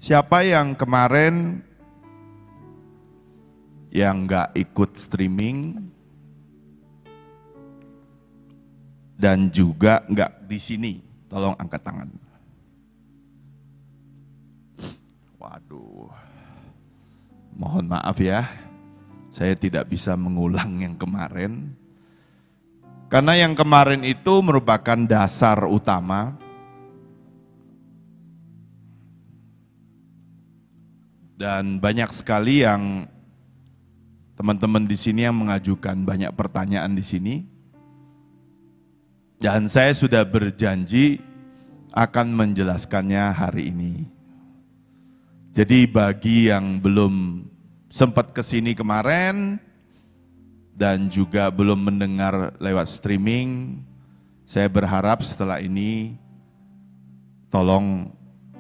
Siapa yang kemarin yang nggak ikut streaming dan juga nggak di sini, tolong angkat tangan. Waduh, mohon maaf ya, saya tidak bisa mengulang yang kemarin. Karena yang kemarin itu merupakan dasar utama. Dan banyak sekali yang teman-teman di sini yang mengajukan banyak pertanyaan di sini. Dan saya sudah berjanji akan menjelaskannya hari ini. Jadi bagi yang belum sempat kesini kemarin dan juga belum mendengar lewat streaming, saya berharap setelah ini tolong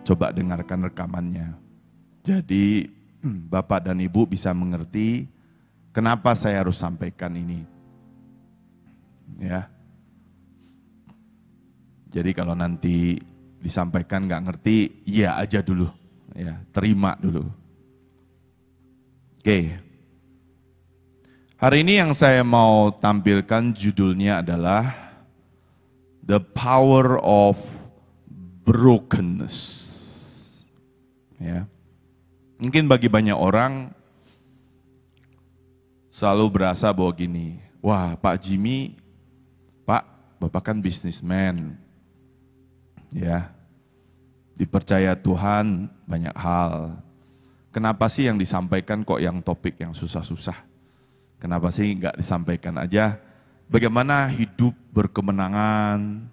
coba dengarkan rekamannya. Jadi Bapak dan Ibu bisa mengerti kenapa saya harus sampaikan ini. Ya. Jadi kalau nanti disampaikan nggak ngerti, iya aja dulu, ya terima dulu. Oke. Hari ini yang saya mau tampilkan judulnya adalah The Power of Brokenness. Ya. Mungkin bagi banyak orang selalu berasa bahwa gini, wah Pak Jimmy, Pak, Bapak kan bisnismen. Ya, dipercaya Tuhan banyak hal. Kenapa sih yang disampaikan kok yang topik yang susah-susah? Kenapa sih nggak disampaikan aja bagaimana hidup berkemenangan,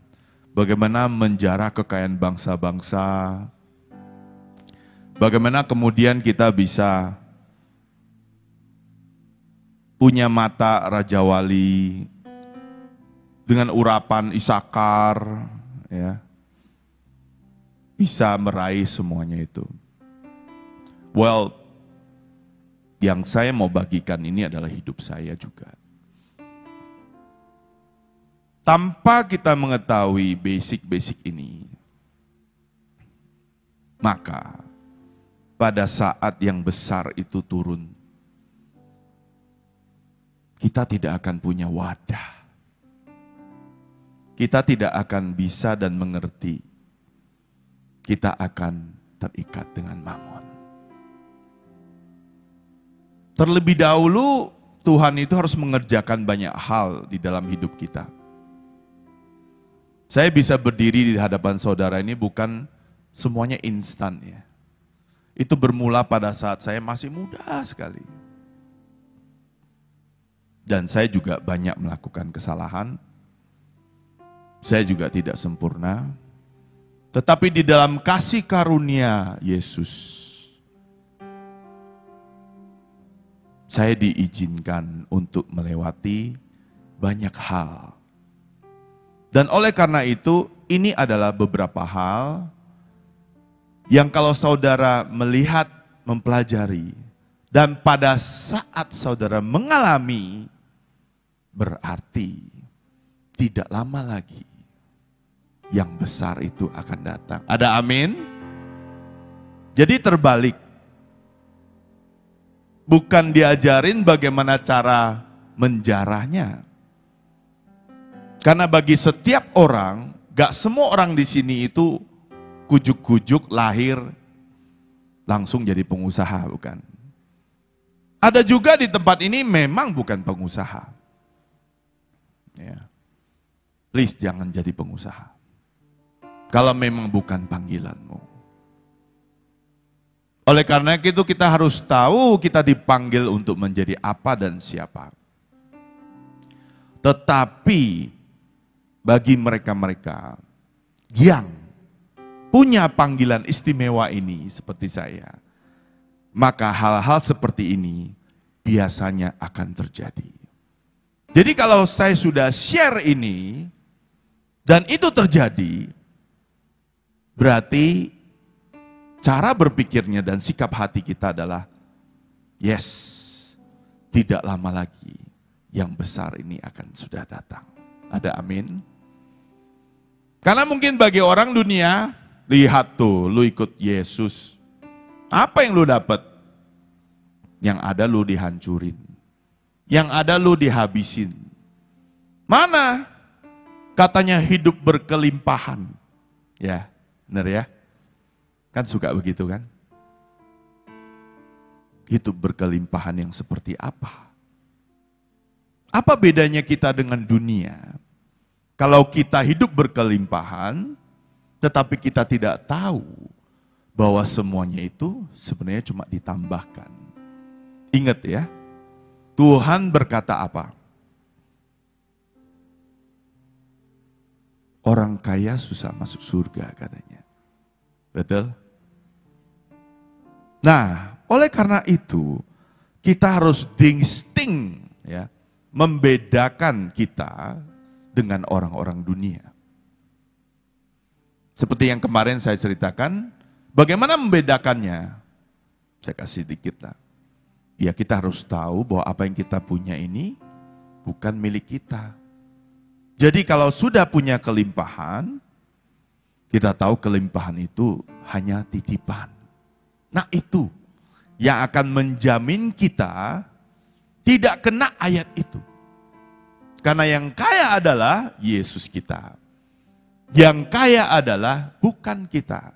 bagaimana menjarah kekayaan bangsa-bangsa, bagaimana kemudian kita bisa punya mata Raja Wali dengan urapan Isakar, ya. Bisa meraih semuanya itu. Well, yang saya mau bagikan ini adalah hidup saya juga. Tanpa kita mengetahui basic-basic ini, maka pada saat yang besar itu turun, kita tidak akan punya wadah. Kita tidak akan bisa dan mengerti. Kita akan terikat dengan mamon. Terlebih dahulu Tuhan itu harus mengerjakan banyak hal di dalam hidup kita. Saya bisa berdiri di hadapan saudara ini bukan semuanya instan ya. Itu bermula pada saat saya masih muda sekali. Dan saya juga banyak melakukan kesalahan. Saya juga tidak sempurna. Tetapi di dalam kasih karunia Yesus, saya diizinkan untuk melewati banyak hal. Dan oleh karena itu, ini adalah beberapa hal yang kalau saudara melihat, mempelajari, dan pada saat saudara mengalami, berarti tidak lama lagi yang besar itu akan datang. Ada amin? Jadi terbalik. Bukan diajarin bagaimana cara menjarahnya. Karena bagi setiap orang, gak semua orang di sini itu kujuk-kujuk lahir langsung jadi pengusaha, bukan. Ada juga di tempat ini memang bukan pengusaha. Ya. Please jangan jadi pengusaha. Kalau memang bukan panggilanmu. Oleh karena itu kita harus tahu kita dipanggil untuk menjadi apa dan siapa. Tetapi bagi mereka-mereka yang punya panggilan istimewa ini seperti saya, maka hal-hal seperti ini biasanya akan terjadi. Jadi kalau saya sudah share ini dan itu terjadi, berarti cara berpikirnya dan sikap hati kita adalah, yes, tidak lama lagi yang besar ini akan sudah datang. Ada amin? Karena mungkin bagi orang dunia, lihat tuh, lu ikut Yesus. Apa yang lu dapat? Yang ada lu dihancurin. Yang ada lu dihabisin. Mana? Katanya hidup berkelimpahan. Ya, benar ya? Kan suka begitu kan? Hidup berkelimpahan yang seperti apa? Apa bedanya kita dengan dunia? Kalau kita hidup berkelimpahan, tetapi kita tidak tahu bahwa semuanya itu sebenarnya cuma ditambahkan. Ingat ya, Tuhan berkata apa? Orang kaya susah masuk surga katanya. Betul? Nah, oleh karena itu, kita harus distinct ya, membedakan kita dengan orang-orang dunia. Seperti yang kemarin saya ceritakan, bagaimana membedakannya? Saya kasih dikit lah. Ya kita harus tahu bahwa apa yang kita punya ini bukan milik kita. Jadi kalau sudah punya kelimpahan, kita tahu kelimpahan itu hanya titipan. Nah itu yang akan menjamin kita tidak kena ayat itu. Karena yang kaya adalah Yesus kita. Yang kaya adalah bukan kita.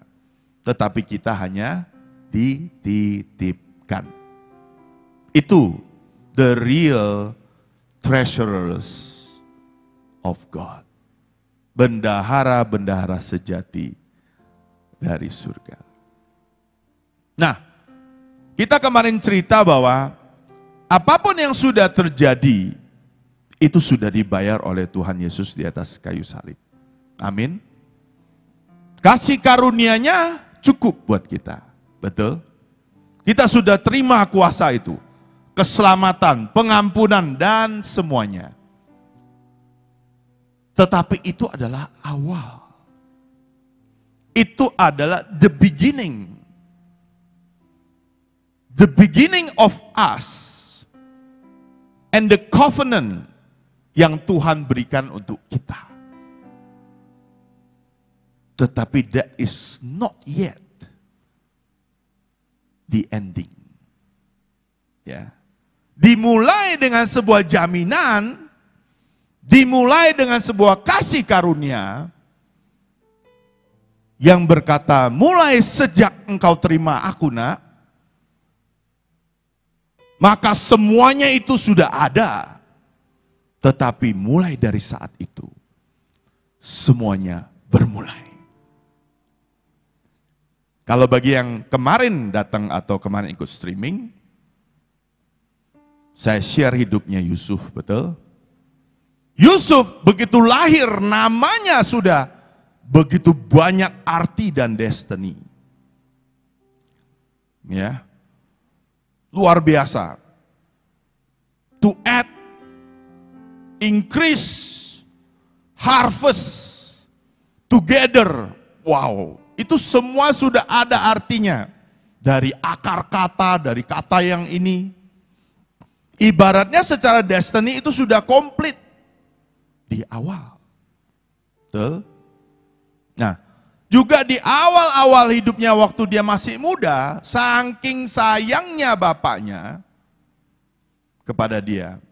Tetapi kita hanya dititipkan. Itu the real treasurers of God. Bendahara-bendahara sejati dari surga. Nah, kita kemarin cerita bahwa apapun yang sudah terjadi, itu sudah dibayar oleh Tuhan Yesus di atas kayu salib. Amin. Kasih karunia-Nya cukup buat kita. Betul? Kita sudah terima kuasa itu. Keselamatan, pengampunan, dan semuanya. Tetapi itu adalah awal. Itu adalah the beginning. The beginning of us. And the covenant yang Tuhan berikan untuk kita. Tetapi that is not yet the ending. Ya. Dimulai dengan sebuah jaminan, dimulai dengan sebuah kasih karunia yang berkata, mulai sejak engkau terima aku nak, maka semuanya itu sudah ada. Tetapi mulai dari saat itu, semuanya bermulai. Kalau bagi yang kemarin datang atau kemarin ikut streaming, saya share hidupnya Yusuf, betul? Yusuf begitu lahir namanya sudah begitu banyak arti dan destiny. Ya. Luar biasa. To add, increase, harvest, together. Wow, itu semua sudah ada artinya. Dari akar kata, dari kata yang ini. Ibaratnya secara destiny itu sudah komplit. Di awal. Betul? Nah, juga di awal-awal hidupnya waktu dia masih muda, saking sayangnya bapaknya kepada dia,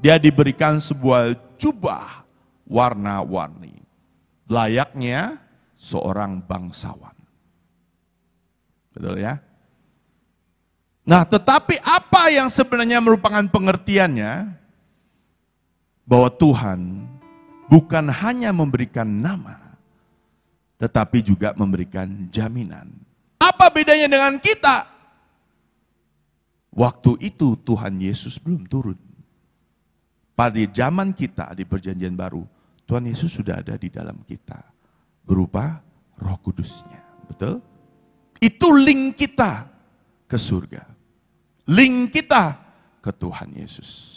dia diberikan sebuah jubah warna-warni, layaknya seorang bangsawan. Betul ya? Nah, tetapi apa yang sebenarnya merupakan pengertiannya? Bahwa Tuhan bukan hanya memberikan nama, tetapi juga memberikan jaminan. Apa bedanya dengan kita? Waktu itu Tuhan Yesus belum turun. Pada zaman kita di perjanjian baru, Tuhan Yesus sudah ada di dalam kita. Berupa Roh Kudus-Nya. Betul? Itu link kita ke surga. Link kita ke Tuhan Yesus.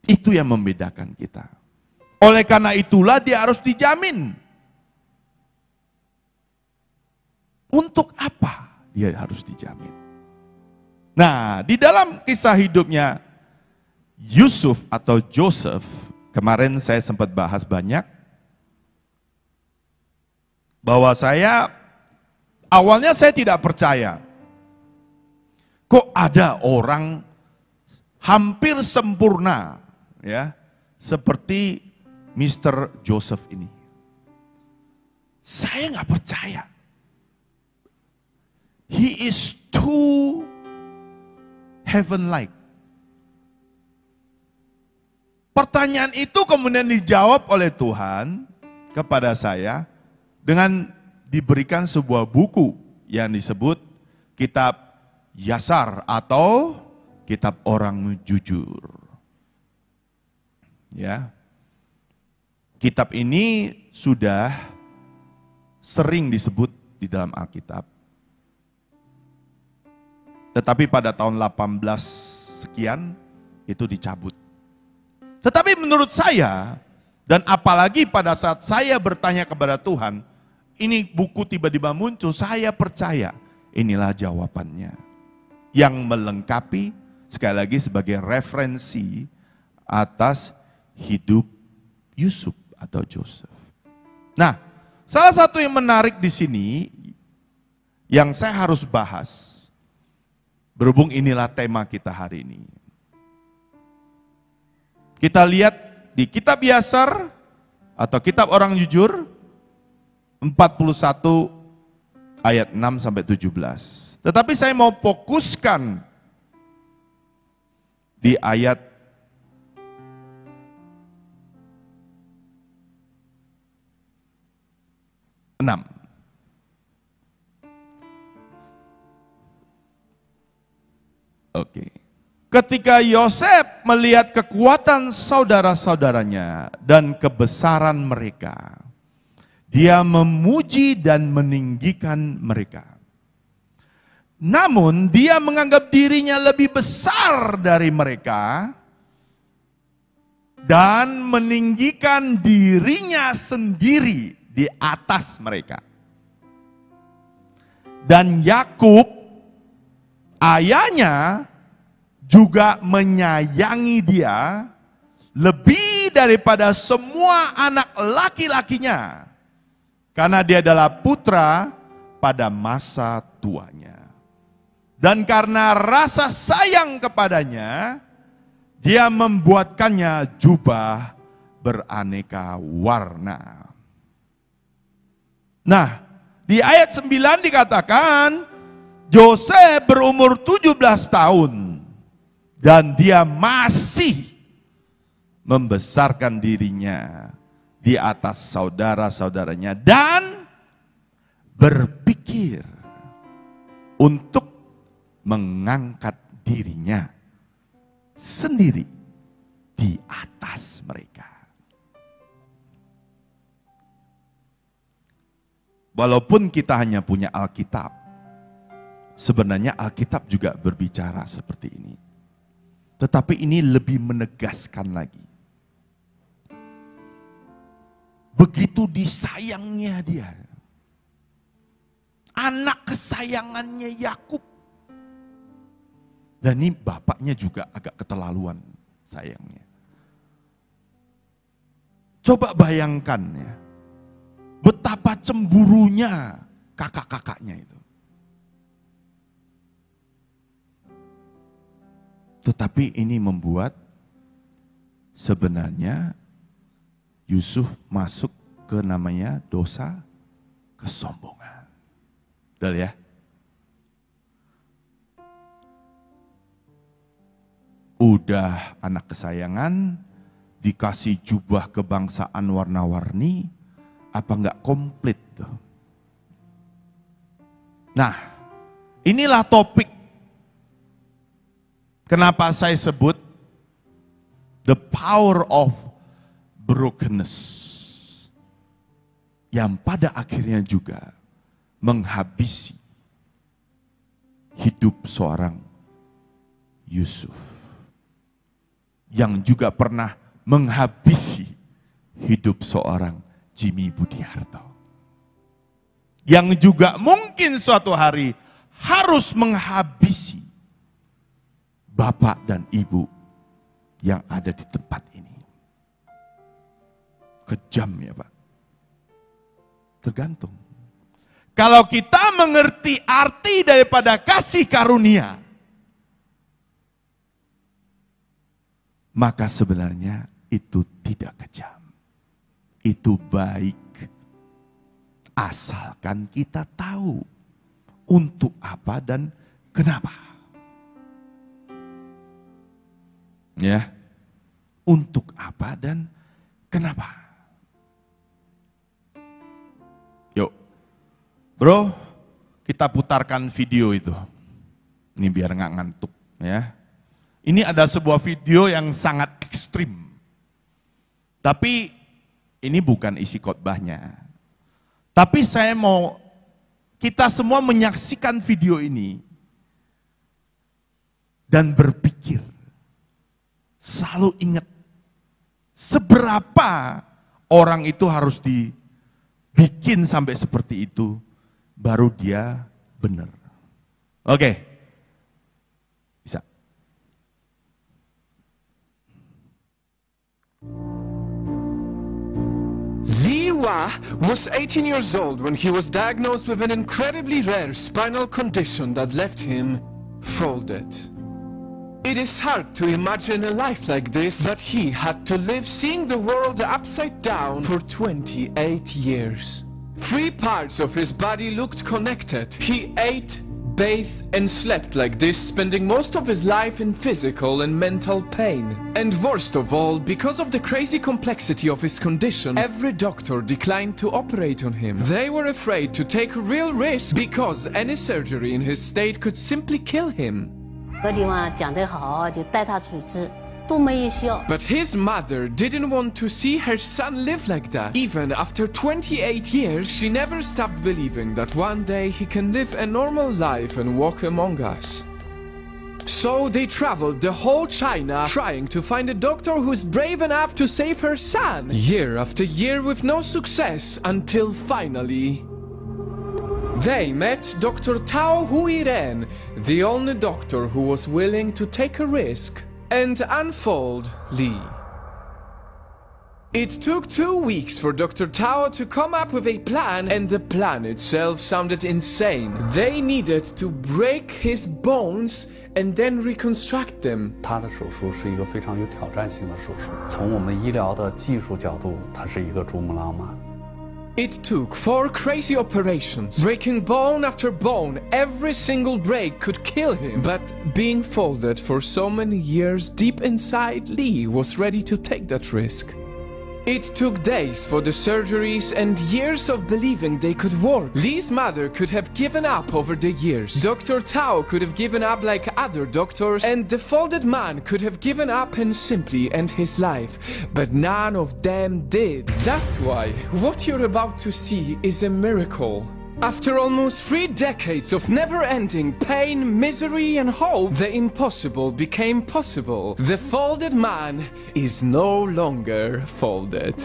Itu yang membedakan kita. Oleh karena itulah dia harus dijamin. Untuk apa dia harus dijamin? Nah, di dalam kisah hidupnya Yusuf atau Joseph, kemarin saya sempat bahas banyak, bahwa saya Awalnya saya tidak percaya. Kok ada orang hampir sempurna, ya, seperti Mr. Joseph ini. Saya nggak percaya. He is too heaven-like. Pertanyaan itu kemudian dijawab oleh Tuhan kepada saya dengan diberikan sebuah buku yang disebut Kitab Yasar atau Kitab Orang Jujur. Ya. Kitab ini sudah sering disebut di dalam Alkitab. Tetapi pada tahun 18 sekian itu dicabut. Tetapi menurut saya, dan apalagi pada saat saya bertanya kepada Tuhan, ini buku tiba-tiba muncul, saya percaya inilah jawabannya. Yang melengkapi, sekali lagi sebagai referensi atas hidup Yusuf atau Joseph. Nah, salah satu yang menarik di sini, yang saya harus bahas, berhubung inilah tema kita hari ini. Kita lihat di Kitab Yasar atau Kitab Orang Jujur 41 ayat 6 sampai 17. Tetapi saya mau fokuskan di ayat 6. Oke. Ketika Yosef melihat kekuatan saudara-saudaranya dan kebesaran mereka, dia memuji dan meninggikan mereka. Namun dia menganggap dirinya lebih besar dari mereka dan meninggikan dirinya sendiri di atas mereka. Dan Yakub, ayahnya, juga menyayangi dia lebih daripada semua anak laki-lakinya, karena dia adalah putra pada masa tuanya. Dan karena rasa sayang kepadanya, dia membuatkannya jubah beraneka warna. Nah, di ayat 9 dikatakan, Yosef berumur 17 tahun dan dia masih membesarkan dirinya di atas saudara-saudaranya dan berpikir untuk mengangkat dirinya sendiri di atas mereka. Walaupun kita hanya punya Alkitab, sebenarnya Alkitab juga berbicara seperti ini. Tetapi ini lebih menegaskan lagi. Begitu disayangnya dia. Anak kesayangannya Yakub. Dan ini bapaknya juga agak keterlaluan sayangnya. Coba bayangkan ya. Betapa cemburunya kakak-kakaknya itu. Tetapi ini membuat sebenarnya Yusuf masuk ke namanya dosa kesombongan. Betul ya? Udah anak kesayangan, dikasih jubah kebangsaan warna-warni, apa enggak komplit tuh? Nah, inilah topik kenapa saya sebut the power of brokenness, yang pada akhirnya juga menghabisi hidup seorang Yusuf, yang juga pernah menghabisi hidup seorang Jimmy Budiarto, yang juga mungkin suatu hari harus menghabisi bapak dan ibu yang ada di tempat ini. Kejam ya Pak. Tergantung. Kalau kita mengerti arti daripada kasih karunia, maka sebenarnya itu tidak kejam. Itu baik. Asalkan kita tahu untuk apa dan kenapa. Ya. Untuk apa dan kenapa. Yuk. Bro, kita putarkan video itu. Ini biar nggak ngantuk ya. Ini ada sebuah video yang sangat ekstrim. Tapi ini bukan isi khotbahnya. Tapi saya mau kita semua menyaksikan video ini dan berpikir, selalu ingat seberapa orang itu harus dibikin sampai seperti itu, baru dia benar. Oke. Bisa. Li Hua was 18 years old when he was diagnosed with an incredibly rare spinal condition that left him folded. It is hard to imagine a life like this, but he had to live seeing the world upside down for 28 years. 3 parts of his body looked connected. He ate, bathed and slept like this, spending most of his life in physical and mental pain. And worst of all, because of the crazy complexity of his condition, every doctor declined to operate on him. They were afraid to take a real risk because any surgery in his state could simply kill him. 个地方讲得好，就带他出治，都没有效。 But his mother didn't want to see her son live like that. Even after 28 years, she never stopped believing that one day he can live a normal life and walk among us. So they traveled the whole China trying to find a doctor who's brave enough to save her son. Year after year with no success until finally they met Dr. Tao Huiren, the only doctor who was willing to take a risk and unfold Li. It took 2 weeks for Dr. Tao to come up with a plan, and the plan itself sounded insane. They needed to break his bones and then reconstruct them. 他的手术是一个非常有挑战性的手术，从我们医疗的技术角度，它是一个珠穆朗玛。 It took 4 crazy operations, breaking bone after bone. Every single break could kill him. But being folded for so many years deep inside, Li was ready to take that risk. It took days for the surgeries and years of believing they could work. Li's mother could have given up over the years. Dr. Tao could have given up like other doctors, and the folded man could have given up and simply end his life. But none of them did. That's why what you're about to see is a miracle. After almost 3 decades of never-ending pain, misery and hope, the impossible became possible. The folded man is no longer folded.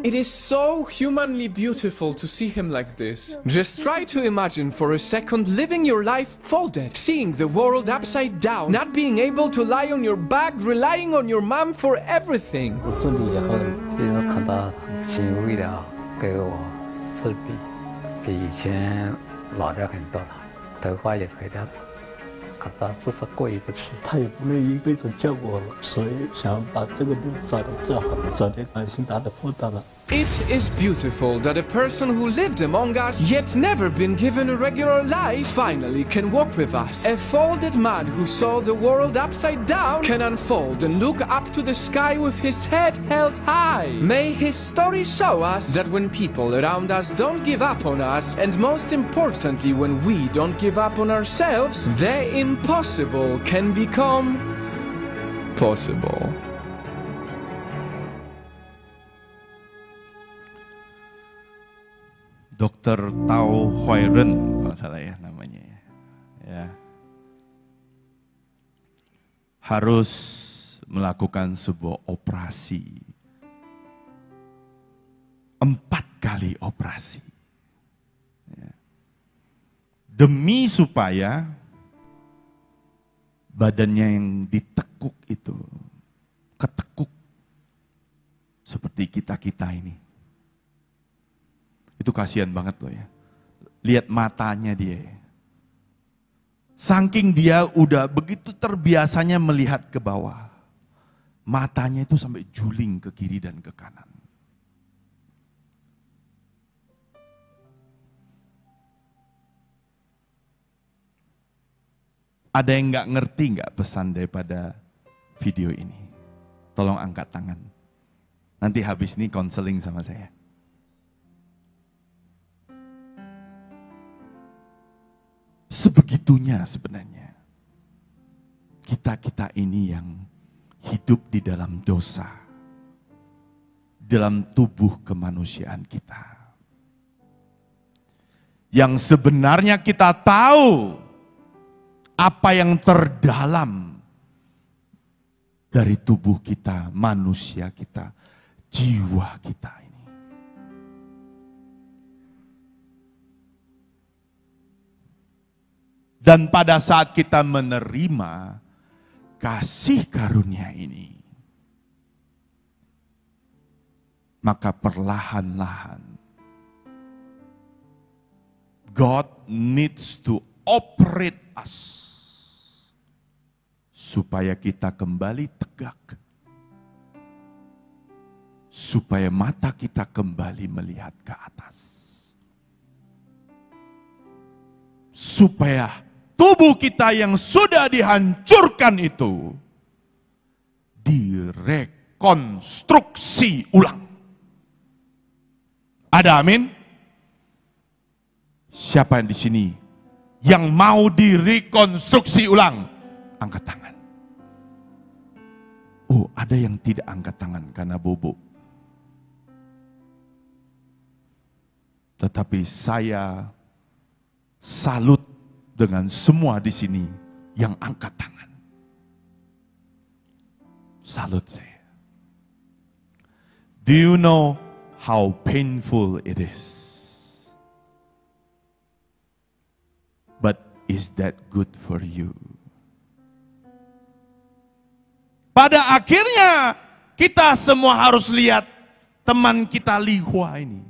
It is so humanly beautiful to see him like this. Just try to imagine for a second living your life folded, seeing the world upside down, not being able to lie on your back, relying on your mom for everything. 我自理以后，就是看到新卫疗给我治比以前老了很多了，头发也白了，看到至少过意不去。他也不愿意一辈子叫我了，所以想把这个病早点治好，早点减轻他的负担了。 It is beautiful that a person who lived among us, yet never been given a regular life, finally can walk with us. A folded man who saw the world upside down can unfold and look up to the sky with his head held high. May his story show us that when people around us don't give up on us, and most importantly when we don't give up on ourselves, the impossible can become possible. Dr. Tao Huiren kalau salah ya namanya ya. Harus melakukan sebuah operasi. 4 kali operasi. Ya. Demi supaya badannya yang ditekuk itu ketekuk seperti kita-kita ini. Itu kasihan banget loh ya. Lihat matanya dia. Saking dia udah begitu terbiasanya melihat ke bawah. Matanya itu sampai juling ke kiri dan ke kanan. Ada yang nggak ngerti nggak pesan daripada video ini? Tolong angkat tangan. Nanti habis ini konseling sama saya. Sebegitunya sebenarnya. Kita ini yang hidup di dalam dosa. Dalam tubuh kemanusiaan kita. Yang sebenarnya kita tahu apa yang terdalam dari tubuh kita, manusia kita, jiwa kita ini. Dan pada saat kita menerima kasih karunia ini, maka perlahan-lahan God needs to operate us supaya kita kembali tegak, supaya mata kita kembali melihat ke atas, supaya tubuh kita yang sudah dihancurkan itu direkonstruksi ulang. Ada amin? Siapa yang di sini yang mau direkonstruksi ulang? Angkat tangan. Oh, ada yang tidak angkat tangan karena bobo. Tetapi saya salut dengan semua di sini yang angkat tangan. Salut saya. Do you know how painful it is? But is that good for you? Pada akhirnya kita semua harus lihat teman kita Lihua ini.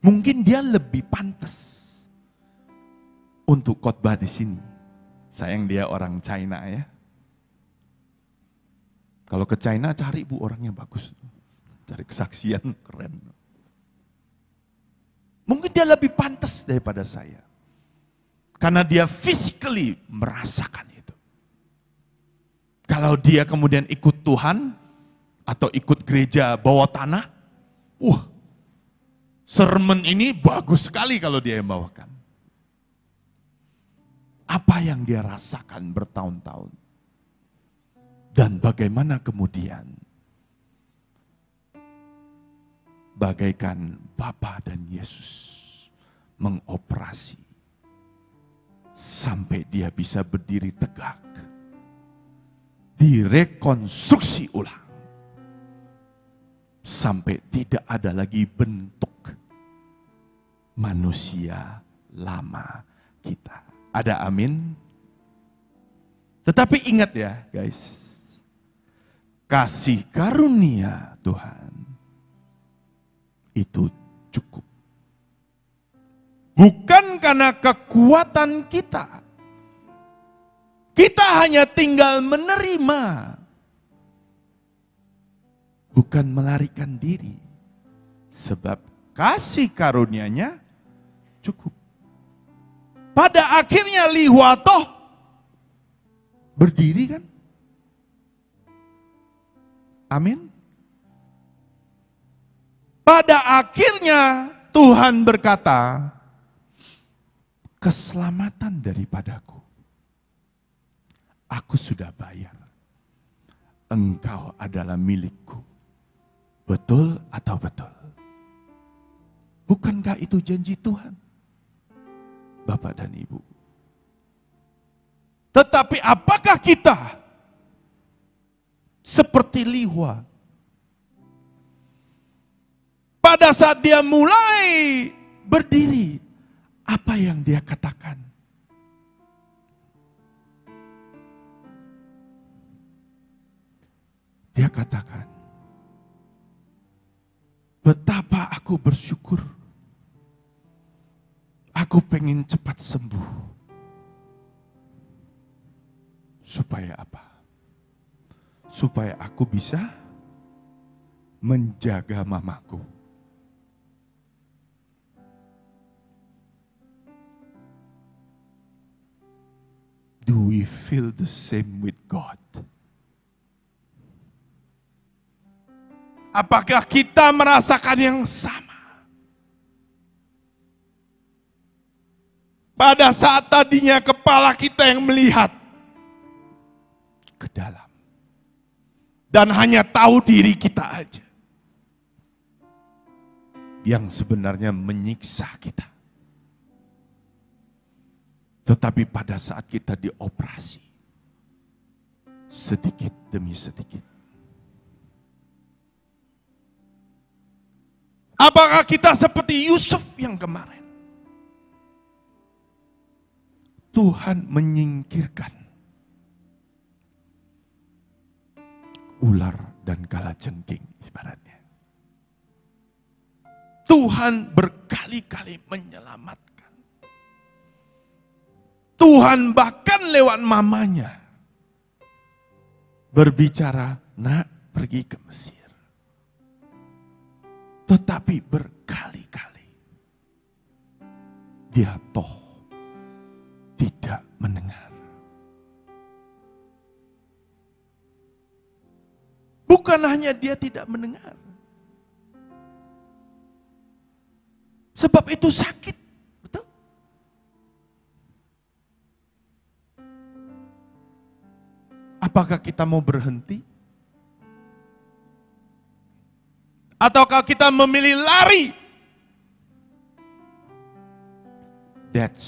Mungkin dia lebih pantas untuk khotbah di sini. Sayang dia orang China ya. Kalau ke China cari bu orangnya bagus. Cari kesaksian keren. Mungkin dia lebih pantas daripada saya. Karena dia physically merasakan itu. Kalau dia kemudian ikut Tuhan atau ikut gereja bawah tanah, sermon ini bagus sekali kalau dia yang bawakan. Apa yang dia rasakan bertahun-tahun. Dan bagaimana kemudian bagaikan Bapa dan Yesus mengoperasi sampai dia bisa berdiri tegak, direkonstruksi ulang sampai tidak ada lagi bentuk manusia lama kita. Ada amin? Tetapi ingat ya guys, kasih karunia Tuhan itu cukup. Bukan karena kekuatan kita. Kita hanya tinggal menerima. Bukan melarikan diri. Sebab kasih karunia-Nya cukup. Pada akhirnya Lihua toh berdiri kan? Amin. Pada akhirnya Tuhan berkata, keselamatan daripadaku, aku sudah bayar. Engkau adalah milikku. Betul atau betul? Bukankah itu janji Tuhan? Bapak dan Ibu. Tetapi apakah kita seperti Lihua? Pada saat dia mulai berdiri, apa yang dia katakan? Dia katakan, betapa Aku bersyukur. Aku pengen cepat sembuh. Supaya apa? Supaya aku bisa menjaga mamaku. Do we feel the same with God? Apakah kita merasakan yang sama? Pada saat tadinya kepala kita yang melihat ke dalam. Dan hanya tahu diri kita aja. Yang sebenarnya menyiksa kita. Tetapi pada saat kita dioperasi, sedikit demi sedikit. Apakah kita seperti Yusuf yang kemarin? Tuhan menyingkirkan ular dan kalajengking ibaratnya. Tuhan berkali-kali menyelamatkan. Tuhan bahkan lewat mamanya berbicara, nak pergi ke Mesir. Tetapi berkali-kali dia toh tidak mendengar. Bukan hanya dia tidak mendengar. Sebab itu sakit. Betul? Apakah kita mau berhenti? Ataukah kita memilih lari? That's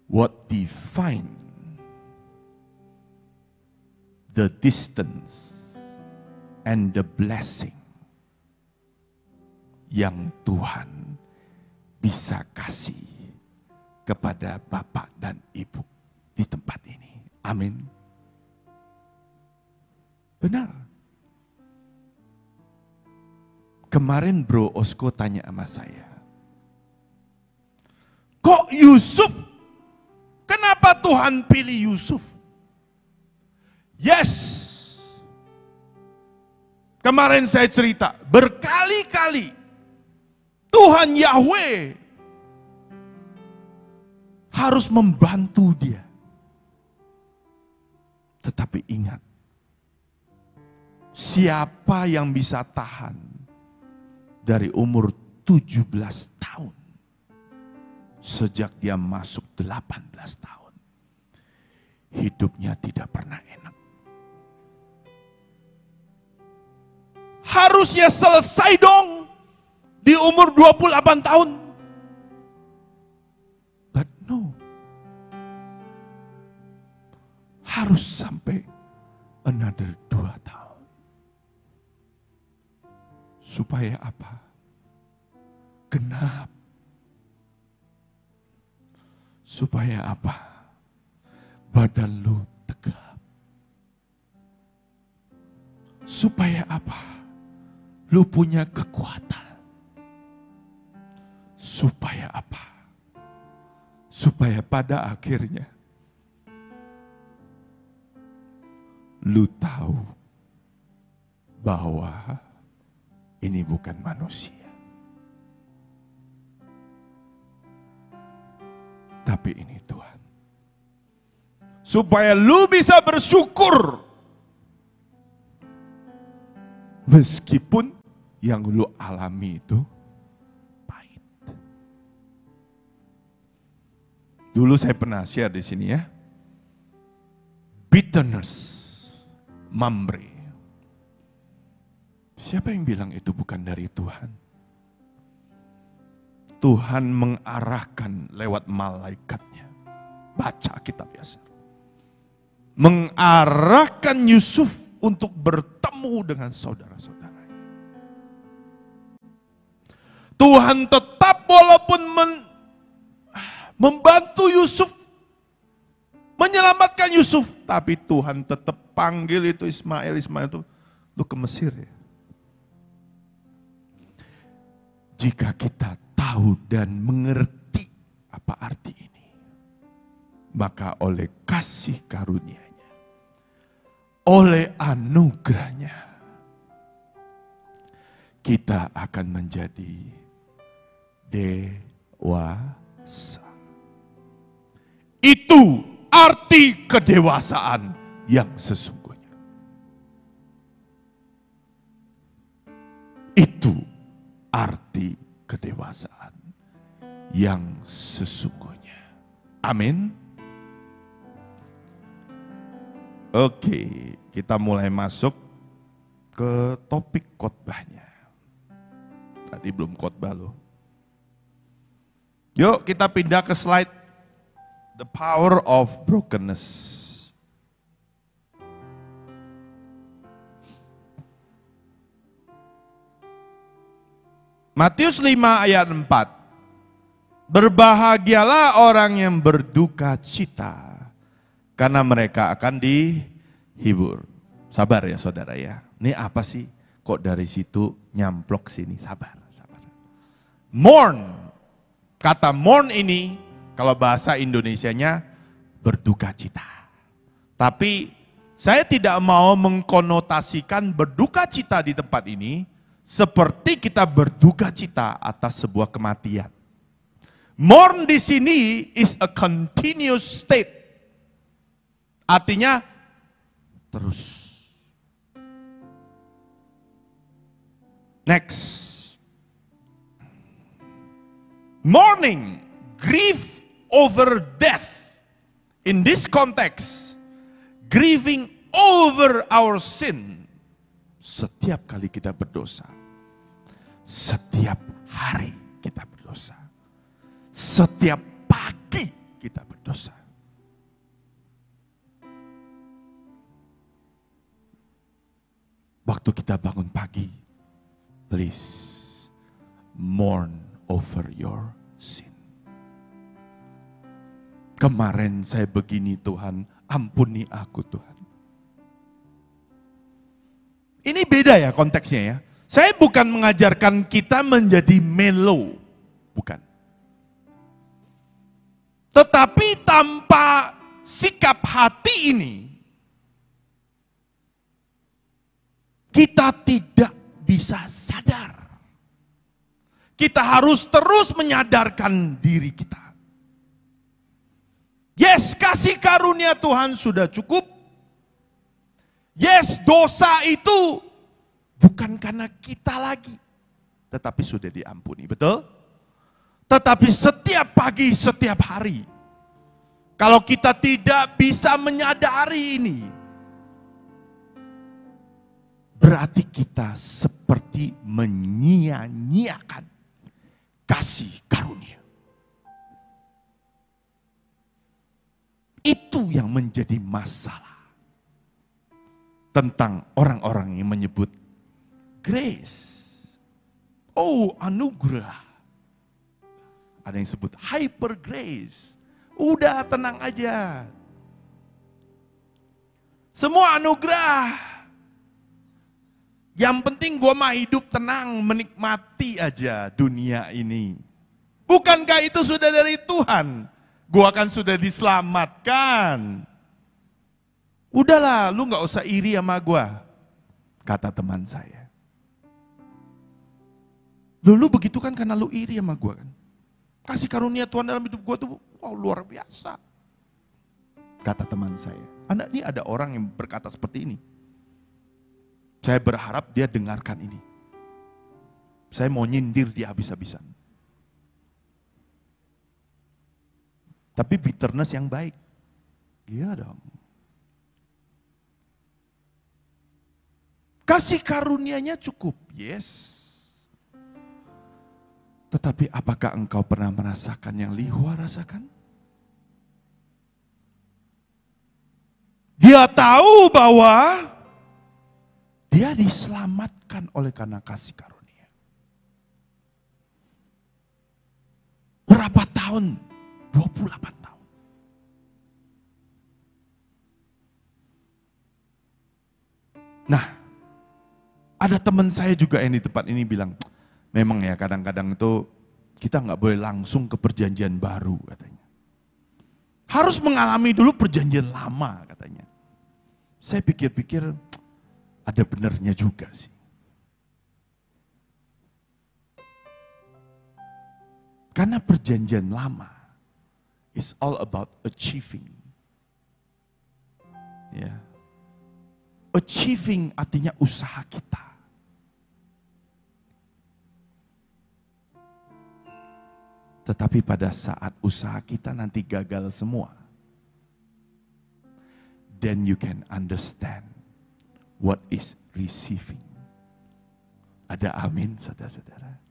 what define the distance and the blessing yang Tuhan bisa kasih kepada Bapak dan Ibu di tempat ini. Amin. Benar. Kemarin Bro Osko tanya sama saya, kok Yusuf? Kenapa Tuhan pilih Yusuf? Yes. Kemarin saya cerita, berkali-kali Tuhan Yahweh harus membantu dia. Tetapi ingat, siapa yang bisa tahan dari umur 17 tahun sejak dia masuk 18 tahun, hidupnya tidak pernah enak. Harusnya selesai dong di umur 28 tahun. But no. Harus sampai another 2 tahun. Supaya apa? Genap. Supaya apa? Badan lu tegap. Supaya apa? Lu punya kekuatan. Supaya apa? Supaya pada akhirnya lu tahu bahwa ini bukan manusia. Tapi ini Tuhan. Supaya lu bisa bersyukur. Meskipun yang lu alami itu pahit. Dulu saya pernah share di sini ya. Bitterness, mamre. Siapa yang bilang itu bukan dari Tuhan? Tuhan mengarahkan lewat malaikatnya. Baca kitab Yasar. Mengarahkan Yusuf untuk bertemu dengan saudara-saudaranya. Tuhan tetap walaupun membantu Yusuf, menyelamatkan Yusuf, tapi Tuhan tetap panggil itu Ismail itu, lu ke Mesir ya. jika kita tahu dan mengerti apa arti ini, maka oleh kasih karunia-Nya, oleh anugerah-Nya, kita akan menjadi dewasa. Itu arti kedewasaan yang sesungguhnya. Itu arti kedewasaan yang sesungguhnya. Amin. Oke, kita mulai masuk ke topik khotbahnya. Tadi belum khotbah loh. Yuk kita pindah ke slide The Power of Brokenness. Matius 5 ayat 4. Berbahagialah orang yang berduka cita, karena mereka akan dihibur. Sabar ya saudara ya. Ini apa sih? Kok dari situ nyamplok sini? Sabar, sabar. Mourn. Kata mourn ini, kalau bahasa Indonesianya berduka cita. Tapi saya tidak mau mengkonotasikan berduka cita di tempat ini seperti kita berduka cita atas sebuah kematian. Mourn di sini is a continuous state. Artinya terus. Next. Mourning, grief over death. In this context, grieving over our sin. Setiap kali kita berdosa, setiap hari kita berdosa, setiap pagi kita berdosa. Waktu kita bangun pagi, please mourn over your sin. Kemarin saya begini Tuhan, ampuni aku Tuhan. Ini beda ya konteksnya ya. Saya bukan mengajarkan kita menjadi melo, bukan. Tetapi tanpa sikap hati ini, kita tidak bisa sadar. Kita harus terus menyadarkan diri kita. Yes, kasih karunia Tuhan sudah cukup. Yes, dosa itu bukan karena kita lagi, tetapi sudah diampuni, betul? Tetapi setiap pagi, setiap hari, kalau kita tidak bisa menyadari ini, berarti kita seperti menyia-nyiakan kasih karunia. Itu yang menjadi masalah tentang orang-orang yang menyebut grace. Oh, anugerah. Ada yang sebut hyper grace. Udah tenang aja. Semua anugerah. Yang penting gue mah hidup tenang, menikmati aja dunia ini. Bukankah itu sudah dari Tuhan? Gue kan sudah diselamatkan. Udahlah, lu gak usah iri sama gue, kata teman saya. Lu begitu kan karena lu iri sama gue kan. Kasih karunia Tuhan dalam hidup gue tuh wow, luar biasa. Kata teman saya. Ini ada orang yang berkata seperti ini. Saya berharap dia dengarkan ini. Saya mau nyindir dia habis-habisan. Tapi bitterness yang baik. Iya dong. Kasih karunia-Nya cukup, yes. Tetapi apakah engkau pernah merasakan yang Lihua rasakan? Dia tahu bahwa dia diselamatkan oleh karena kasih karunia. Berapa tahun? 28 tahun. Nah, ada teman saya juga yang di tempat ini bilang, Memang ya kadang-kadang itu kita nggak boleh langsung ke perjanjian baru katanya. Harus mengalami dulu perjanjian lama katanya. Saya pikir-pikir ada benernya juga sih. Karena perjanjian lama is all about achieving. Ya. Achieving artinya usaha kita. Tetapi pada saat usaha kita nanti gagal semua, then you can understand what is receiving. Ada amin, saudara-saudara.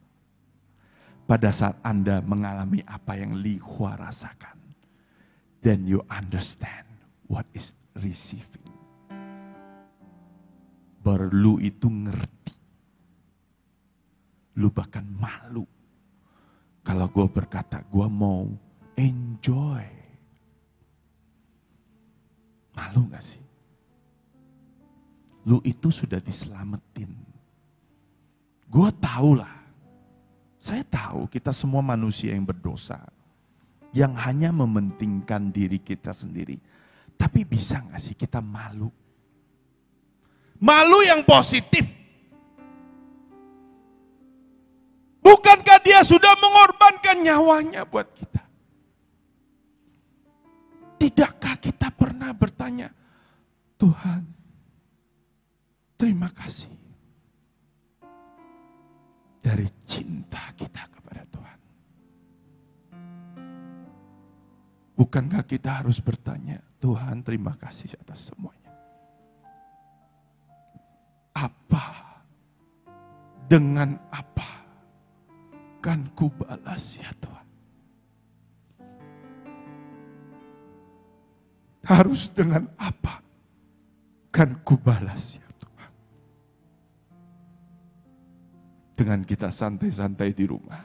Pada saat Anda mengalami apa yang Li Hua rasakan, then you understand what is receiving. Baru lu itu ngerti. Lu bahkan malu. Kalau gue berkata, gue mau enjoy. Malu gak sih? Lu itu sudah diselamatin. Gue tahu lah. Saya tahu kita semua manusia yang berdosa. Yang hanya mementingkan diri kita sendiri. Tapi bisa gak sih kita malu? Malu yang positif. Bukankah dia sudah mengorbankan nyawanya buat kita? Tidakkah kita pernah bertanya, Tuhan, terima kasih. Dari cinta kita kepada Tuhan. Bukankah kita harus bertanya, Tuhan terima kasih atas semuanya. Apa? Dengan apa? Kan ku balas ya Tuhan. Harus dengan apa? Kan ku balas ya Tuhan. Dengan kita santai-santai di rumah.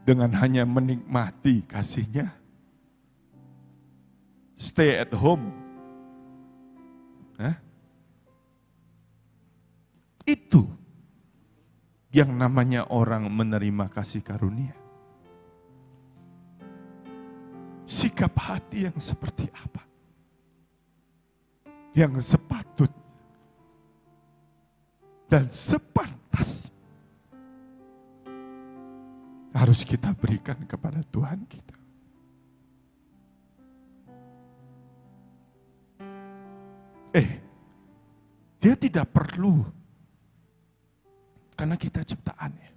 Dengan hanya menikmati kasihnya. Stay at home. Itu yang namanya orang menerima kasih karunia. Sikap hati yang seperti apa? Yang sepatut dan sepantas harus kita berikan kepada Tuhan kita. Dia tidak perlu. Karena kita ciptaannya.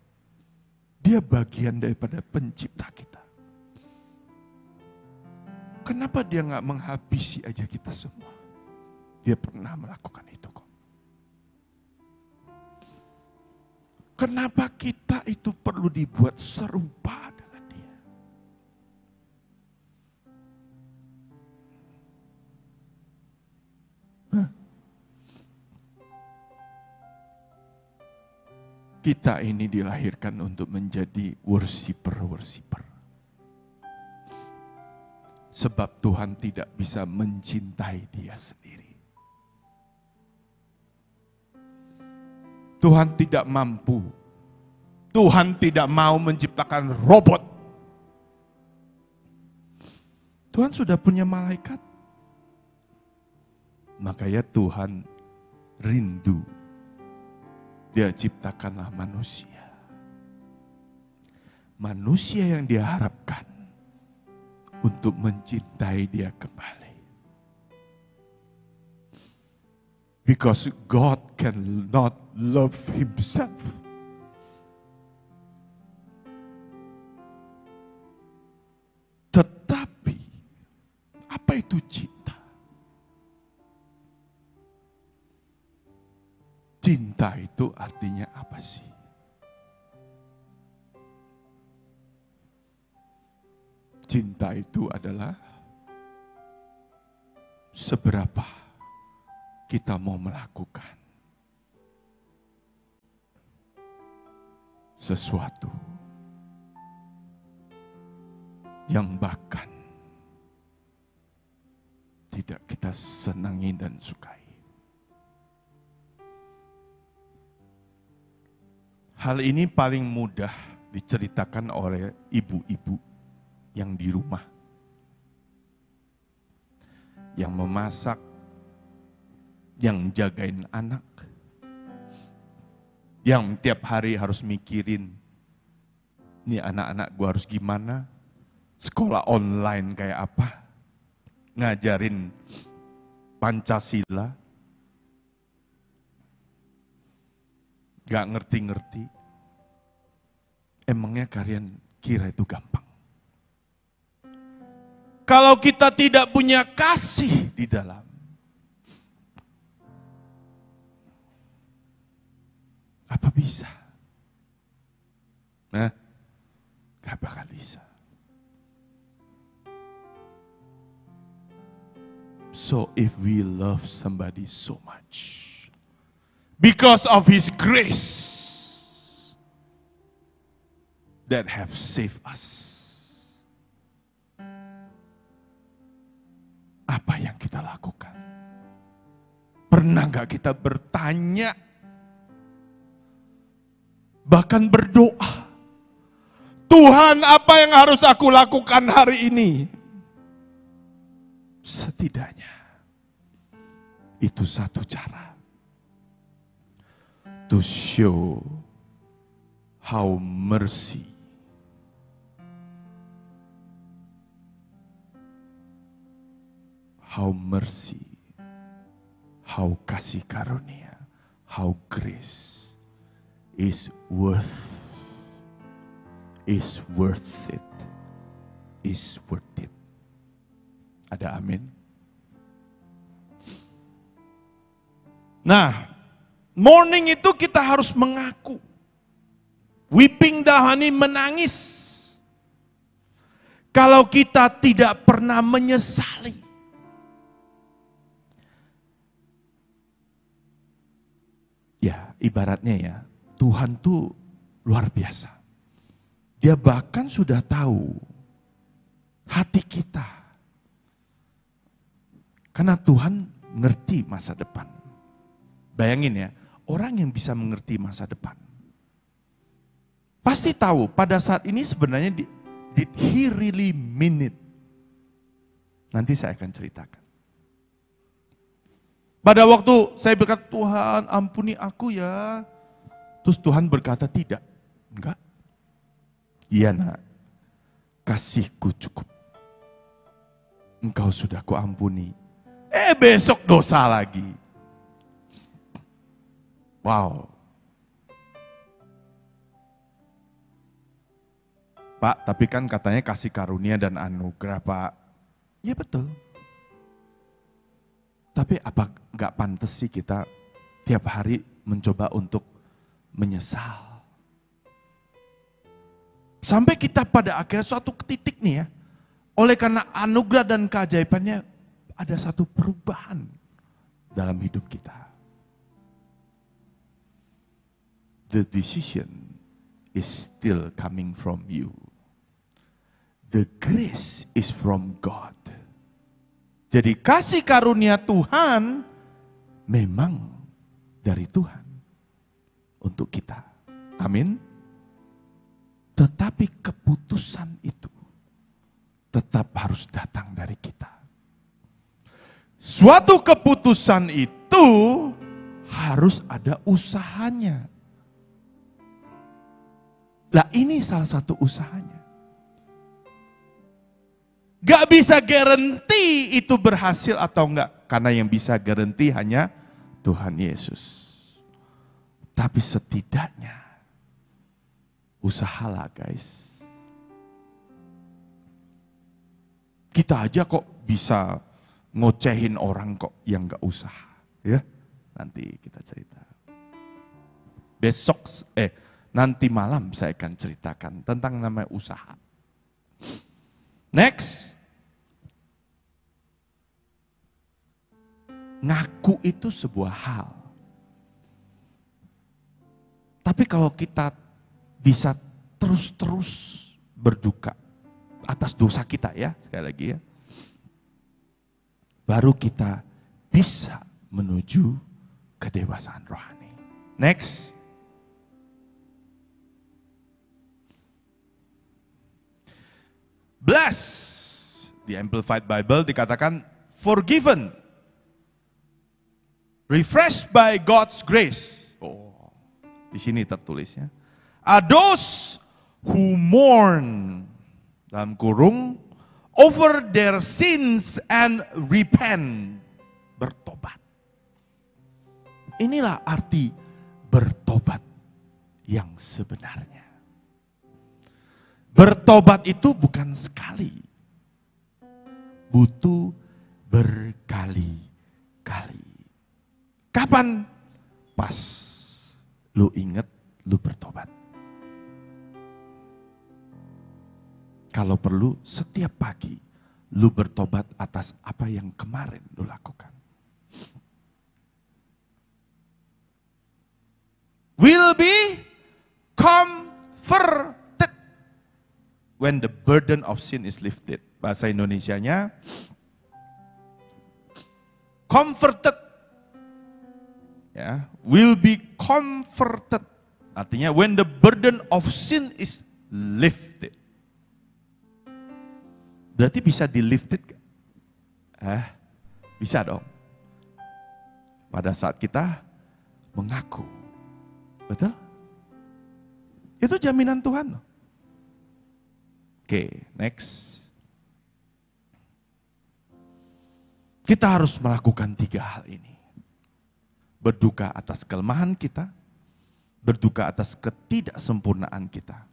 Dia bagian daripada pencipta kita. Kenapa dia gak menghabisi aja kita semua? Dia pernah melakukan itu kok. Kenapa kita itu perlu dibuat serupa dengan dia? Kita ini dilahirkan untuk menjadi worshiper. Sebab Tuhan tidak bisa mencintai dia sendiri. Tuhan tidak mampu. Tuhan tidak mau menciptakan robot. Tuhan sudah punya malaikat. Makanya Tuhan rindu. Dia ciptakanlah manusia. Manusia yang dia harapkan untuk mencintai dia kembali. Because God cannot love himself. Tetapi, apa itu cinta? Cinta itu artinya apa sih? Cinta itu adalah seberapa kita mau melakukan sesuatu yang bahkan tidak kita senangi dan sukai. Hal ini paling mudah diceritakan oleh ibu-ibu yang di rumah. Yang memasak, yang jagain anak. Yang tiap hari harus mikirin, nih anak-anak gue harus gimana, sekolah online kayak apa, ngajarin Pancasila, gak ngerti-ngerti. Emangnya kalian kira itu gampang? Kalau kita tidak punya kasih di dalam, apa bisa? Nah, gak bakal bisa. So if we love somebody so much, because of His grace that have saved us, apa yang kita lakukan? Pernah gak kita bertanya, bahkan berdoa, Tuhan, apa yang harus aku lakukan hari ini? Setidaknya itu satu cara to show how mercy, how kasih karunia, how grace is worth it. Ada amin? Nah, morning itu kita harus mengaku. Weeping dahani, menangis. Kalau kita tidak pernah menyesali. Ya, ibaratnya ya, Tuhan tuh luar biasa. Dia bahkan sudah tahu hati kita. Karena Tuhan ngerti masa depan. Bayangin ya, orang yang bisa mengerti masa depan. Pasti tahu pada saat ini sebenarnya did he really mean it? Nanti saya akan ceritakan. Pada waktu saya berkata, Tuhan ampuni aku ya. Terus Tuhan berkata tidak. Enggak. Iya nak, kasihku cukup. Engkau sudah kuampuni. Besok dosa lagi. Wow. Pak, tapi kan katanya kasih karunia dan anugerah, Pak. Ya betul. Tapi apa gak pantas sih kita tiap hari mencoba untuk menyesal? Sampai kita pada akhirnya suatu titik nih ya, oleh karena anugerah dan keajaibannya, ada satu perubahan dalam hidup kita. The decision is still coming from you. The grace is from God. Jadi kasih karunia Tuhan memang dari Tuhan untuk kita. Amin. Tetapi keputusan itu tetap harus datang dari kita. Suatu keputusan itu harus ada usahanya. Lah ini salah satu usahanya. Gak bisa garanti itu berhasil atau enggak. Karena yang bisa garanti hanya Tuhan Yesus. Tapi setidaknya usahalah guys. Kita aja kok bisa ngocehin orang kok yang gak usaha. Ya, nanti kita cerita. Nanti malam saya akan ceritakan tentang namanya usaha. Next. Ngaku itu sebuah hal. Tapi kalau kita bisa terus-terus berduka atas dosa kita ya, sekali lagi ya. Baru kita bisa menuju kedewasaan rohani. Next. Blessed, di Amplified Bible dikatakan forgiven, refreshed by God's grace. Oh, di sini tertulisnya. Are those who mourn, dalam kurung, over their sins and repent. Bertobat. Inilah arti bertobat yang sebenarnya. Bertobat itu bukan sekali. Butuh berkali-kali. Kapan? Pas lu inget lu bertobat. Kalau perlu setiap pagi lu bertobat atas apa yang kemarin lu lakukan. Will be comforted when the burden of sin is lifted. Bahasa Indonesianya comforted. Ya, will be comforted. Artinya when the burden of sin is lifted. Berarti bisa di-lifted gak? Bisa dong. Pada saat kita mengaku. Betul? Itu jaminan Tuhan. Oke, next. Kita harus melakukan 3 hal ini. Berduka atas kelemahan kita, berduka atas ketidaksempurnaan kita,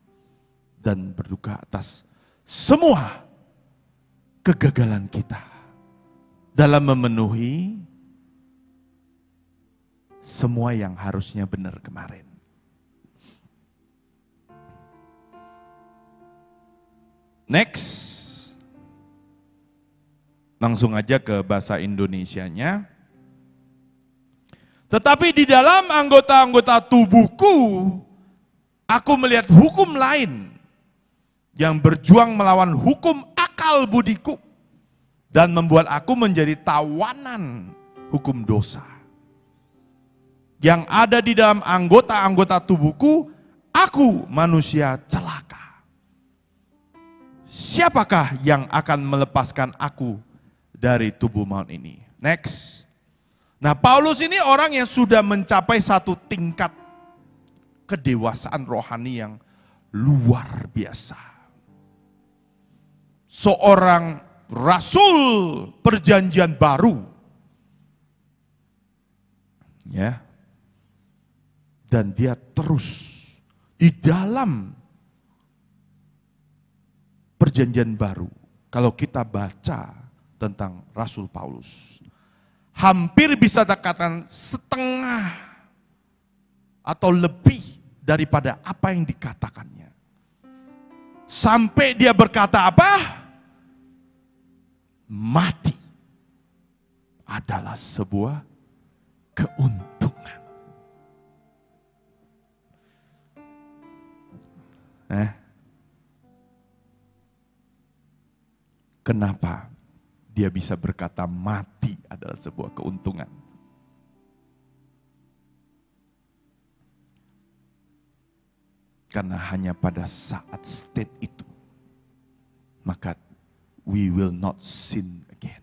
dan berduka atas semua kegagalan kita dalam memenuhi semua yang harusnya benar kemarin. Next, langsung aja ke bahasa Indonesianya. Tetapi di dalam anggota-anggota tubuhku, aku melihat hukum lain yang berjuang melawan hukum akal budiku dan membuat aku menjadi tawanan hukum dosa. Yang ada di dalam anggota-anggota tubuhku, aku manusia celaka. Siapakah yang akan melepaskan aku dari tubuh maut ini? Next. Nah, Paulus ini orang yang sudah mencapai satu tingkat kedewasaan rohani yang luar biasa. Seorang rasul perjanjian baru. Ya. Dan dia terus di dalam perjanjian baru. Kalau kita baca tentang Rasul Paulus, hampir bisa dikatakan setengah atau lebih daripada apa yang dikatakannya. Sampai dia berkata apa? Mati adalah sebuah keuntungan. Kenapa dia bisa berkata mati adalah sebuah keuntungan? Karena hanya pada saat state itu, maka we will not sin again.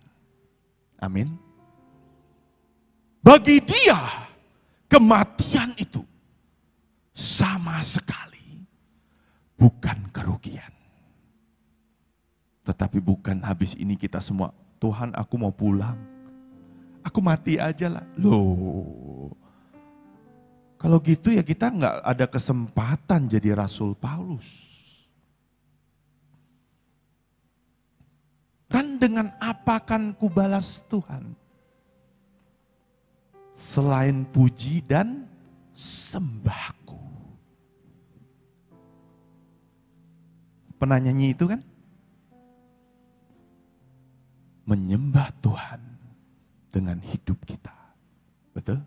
Amin. Bagi dia, kematian itu sama sekali bukan kerugian. Tetapi bukan habis ini kita semua, Tuhan aku mau pulang, aku mati aja lah. Loh, kalau gitu ya kita nggak ada kesempatan jadi Rasul Paulus. Kan dengan apa kan kubalas Tuhan? Selain puji dan sembahku. Penanyanya itu kan? Menyembah Tuhan dengan hidup kita. Betul?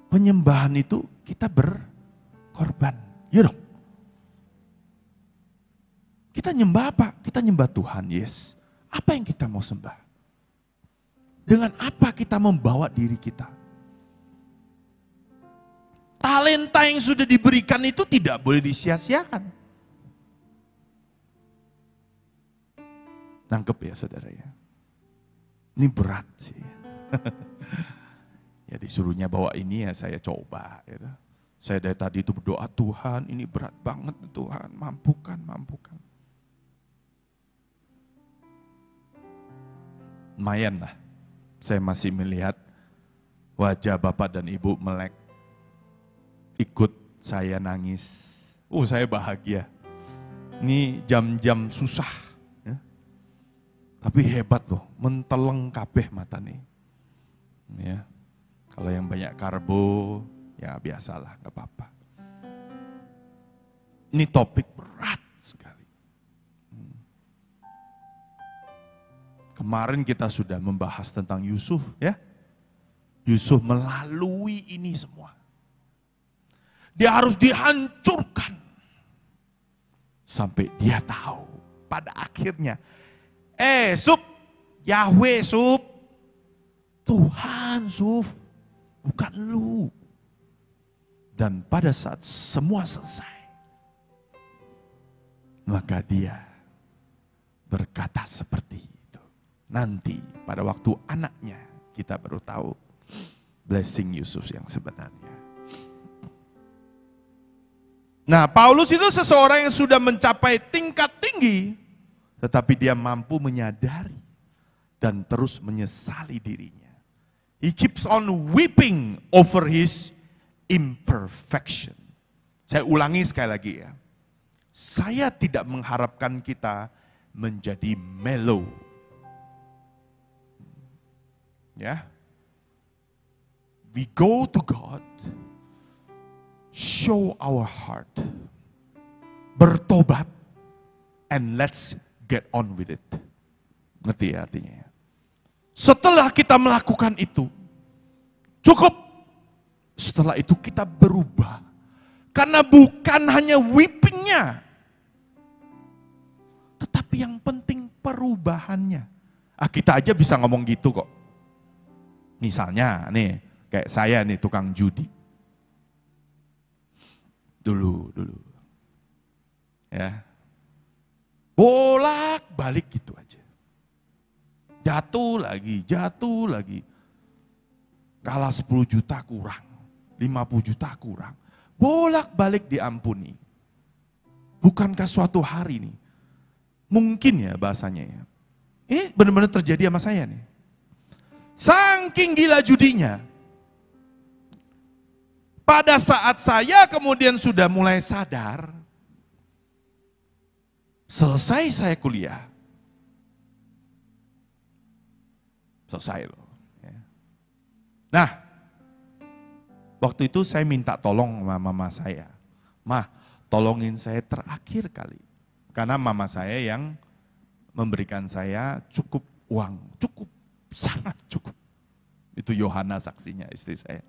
Penyembahan itu kita berkorban. Ya dong. Kita nyembah apa? Kita nyembah Tuhan, yes. Apa yang kita mau sembah? Dengan apa kita membawa diri kita? Talenta yang sudah diberikan itu tidak boleh disia-siakan. Nangkep ya saudara ya. Ini berat sih. Ya disuruhnya bawa ini ya saya coba. Gitu. Saya dari tadi itu berdoa, Tuhan ini berat banget Tuhan, mampukan. Lumayan lah, saya masih melihat wajah Bapak dan Ibu melek, ikut saya nangis. Saya bahagia. Ini jam-jam susah. Ya. Tapi hebat loh, menteleng kabeh mata nih. Ya. Kalau yang banyak karbo, ya biasalah, gak apa-apa. Ini topik berat sekali. Kemarin kita sudah membahas tentang Yusuf ya. Yusuf melalui ini semua. Dia harus dihancurkan. Sampai dia tahu pada akhirnya. Sup, Yahweh Sup. Tuhan Sup, bukan lu. Dan pada saat semua selesai. Maka dia berkata seperti itu. Nanti pada waktu anaknya kita baru tahu blessing Yusuf yang sebenarnya. Nah, Paulus itu seseorang yang sudah mencapai tingkat tinggi, tetapi dia mampu menyadari dan terus menyesali dirinya. He keeps on weeping over his imperfection. Saya ulangi sekali lagi ya. Saya tidak mengharapkan kita menjadi mellow. Ya. We go to God, show our heart, bertobat, and let's get on with it. Ngerti ya artinya? Setelah kita melakukan itu, cukup. Setelah itu kita berubah. Karena bukan hanya weepingnya, tetapi yang penting perubahannya. Kita aja bisa ngomong gitu kok. Misalnya nih, kayak saya nih tukang judi. Dulu. Ya. Bolak-balik gitu aja. Jatuh lagi. Kalah 10 juta kurang, 50 juta kurang. Bolak-balik diampuni. Bukankah suatu hari nih, mungkin ya bahasanya ya. Ini benar-benar terjadi sama saya nih. Saking gila judinya. Pada saat saya kemudian sudah mulai sadar, selesai saya kuliah. Selesai loh. Nah, waktu itu saya minta tolong sama mama saya. Mah, tolongin saya terakhir kali. Karena mama saya yang memberikan saya cukup uang, sangat cukup. Itu Yohana saksinya, istri saya.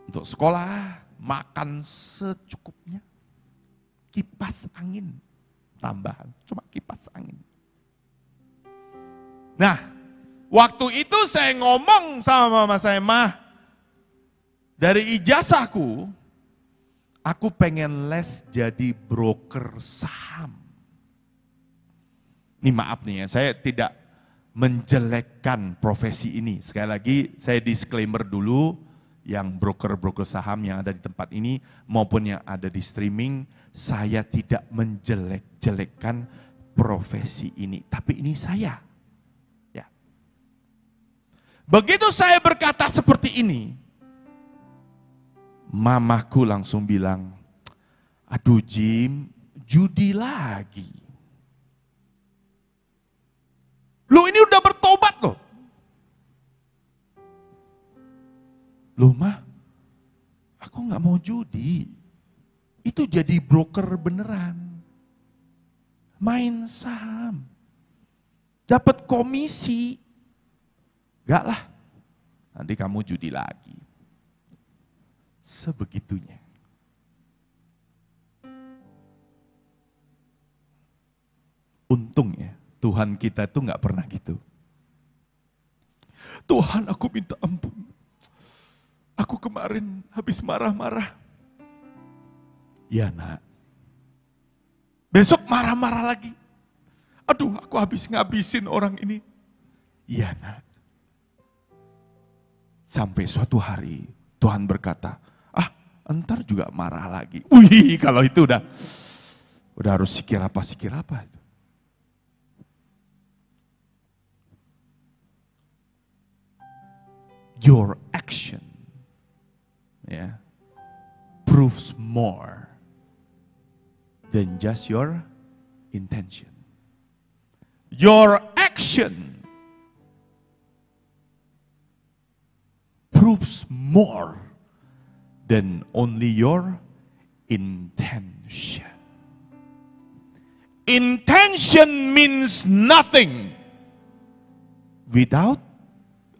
Untuk sekolah, makan secukupnya. Kipas angin tambahan, cuma kipas angin. Nah, waktu itu saya ngomong sama mama saya, Mah, dari ijazahku, aku pengen les jadi broker saham. Ini maaf nih ya, saya tidak menjelekkan profesi ini. Sekali lagi saya disclaimer dulu, yang broker-broker saham yang ada di tempat ini maupun yang ada di streaming, saya tidak menjelek-jelekkan profesi ini. Tapi ini saya. Ya. Begitu saya berkata seperti ini, mamaku langsung bilang, aduh Jim, judi lagi. Lu ini udah bertobat loh. Loh Mah, aku gak mau judi. Itu jadi broker beneran. Main saham. Dapat komisi. Gak lah, nanti kamu judi lagi. Sebegitunya. Untungnya Tuhan kita itu gak pernah gitu. Tuhan, aku minta ampun. Aku kemarin habis marah-marah. Ya Nak. Besok marah-marah lagi. Aduh, aku habis ngabisin orang ini. Iya, nak. Sampai suatu hari Tuhan berkata, entar juga marah lagi. Wih, kalau itu udah harus sikir apa. Your action, proves more than just your intention. Your action proves more than only your intention. Intention means nothing without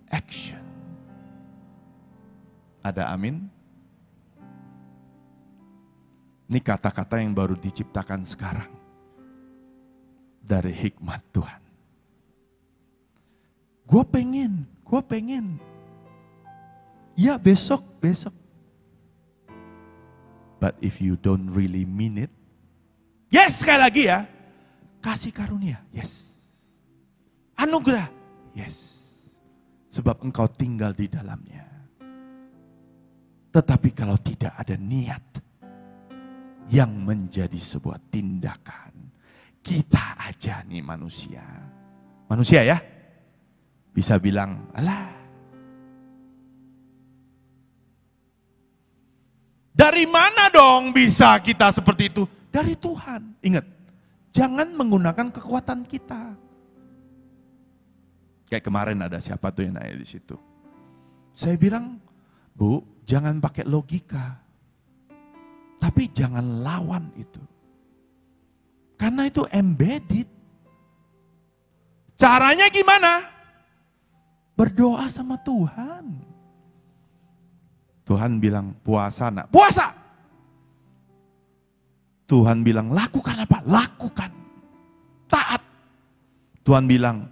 action. Ada amin? Ini kata-kata yang baru diciptakan sekarang dari hikmat Tuhan. Gue pengen. Ya besok. But if you don't really mean it, yes, sekali lagi ya, kasih karunia, yes. Anugerah, yes. Sebab engkau tinggal di dalamnya. Tetapi kalau tidak ada niat yang menjadi sebuah tindakan, kita aja nih manusia ya, bisa bilang, alah. Dari mana dong bisa kita seperti itu? Dari Tuhan. Ingat, jangan menggunakan kekuatan kita. Kayak kemarin ada siapa tuh yang nanya di situ. Saya bilang, Bu, jangan pakai logika. Tapi jangan lawan itu. Karena itu embedded. Caranya gimana? Berdoa sama Tuhan. Tuhan bilang, puasa nak. Puasa! Tuhan bilang, lakukan apa? Lakukan. Taat. Tuhan bilang,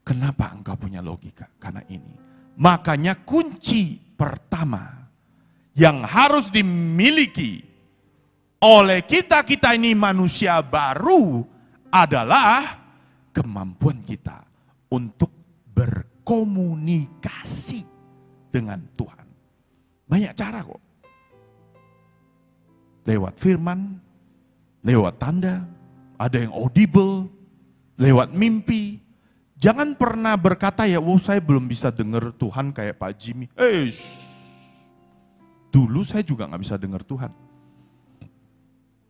kenapa engkau punya logika? Karena ini. Makanya kunci pertama yang harus dimiliki oleh kita ini manusia baru adalah kemampuan kita untuk berkomunikasi dengan Tuhan. Banyak cara kok. Lewat firman, lewat tanda, ada yang audible, lewat mimpi. Jangan pernah berkata ya, saya belum bisa dengar Tuhan kayak Pak Jimmy. Dulu saya juga gak bisa dengar Tuhan.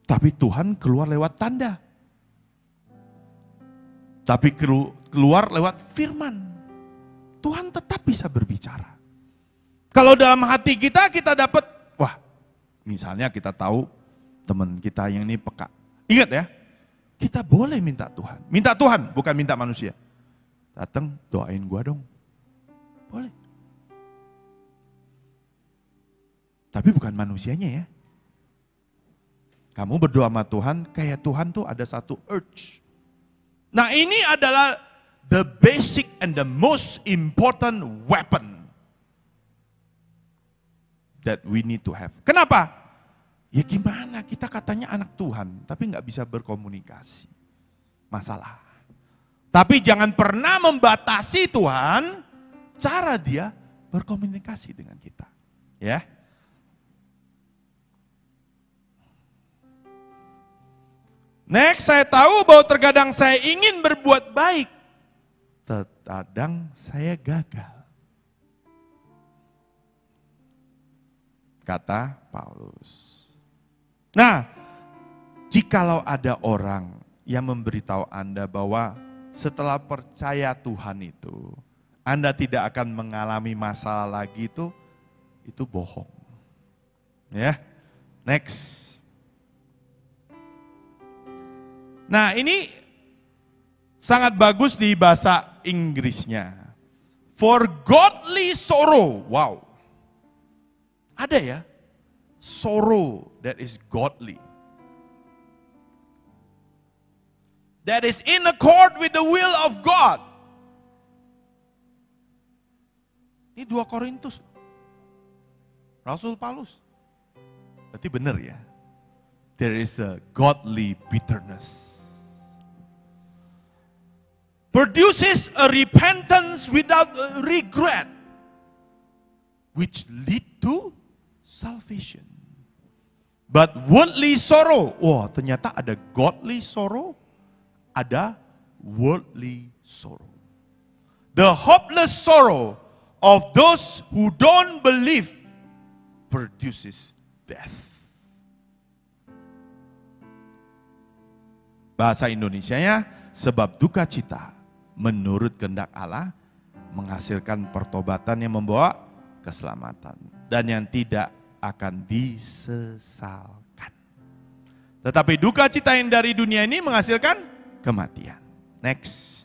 Tapi Tuhan keluar lewat tanda. Tapi keluar lewat firman. Tuhan tetap bisa berbicara. Kalau dalam hati kita dapat, misalnya kita tahu teman kita yang ini peka. Ingat ya, kita boleh minta Tuhan. Minta Tuhan, bukan minta manusia. Datang, doain gua dong. Boleh. Tapi bukan manusianya ya. Kamu berdoa sama Tuhan, kayak Tuhan tuh ada satu urge. Nah ini adalah the basic and the most important weapon that we need to have. Kenapa? Ya gimana, kita katanya anak Tuhan, tapi gak bisa berkomunikasi. Masalah. Tapi jangan pernah membatasi Tuhan cara dia berkomunikasi dengan kita. Ya. Next, saya tahu bahwa terkadang saya ingin berbuat baik. Terkadang saya gagal. Kata Paulus. Nah, jikalau ada orang yang memberitahu Anda bahwa setelah percaya Tuhan itu, Anda tidak akan mengalami masalah lagi, itu bohong. Ya, next. Nah ini sangat bagus di bahasa Inggrisnya. For godly sorrow, wow. Ada ya, sorrow that is godly. That is in accord with the will of God. Ini 2 Korintus. Rasul Paulus. Berarti benar ya. There is a godly bitterness. produces a repentance without regret, which lead to salvation. But worldly sorrow, wah ternyata ada godly sorrow, ada worldly sorrow. The hopeless sorrow of those who don't believe produces death. Bahasa Indonesianya, sebab duka cita menurut kehendak Allah menghasilkan pertobatan yang membawa keselamatan dan yang tidak akan disesalkan. Tetapi duka cita yang dari dunia ini menghasilkan kematian. Next.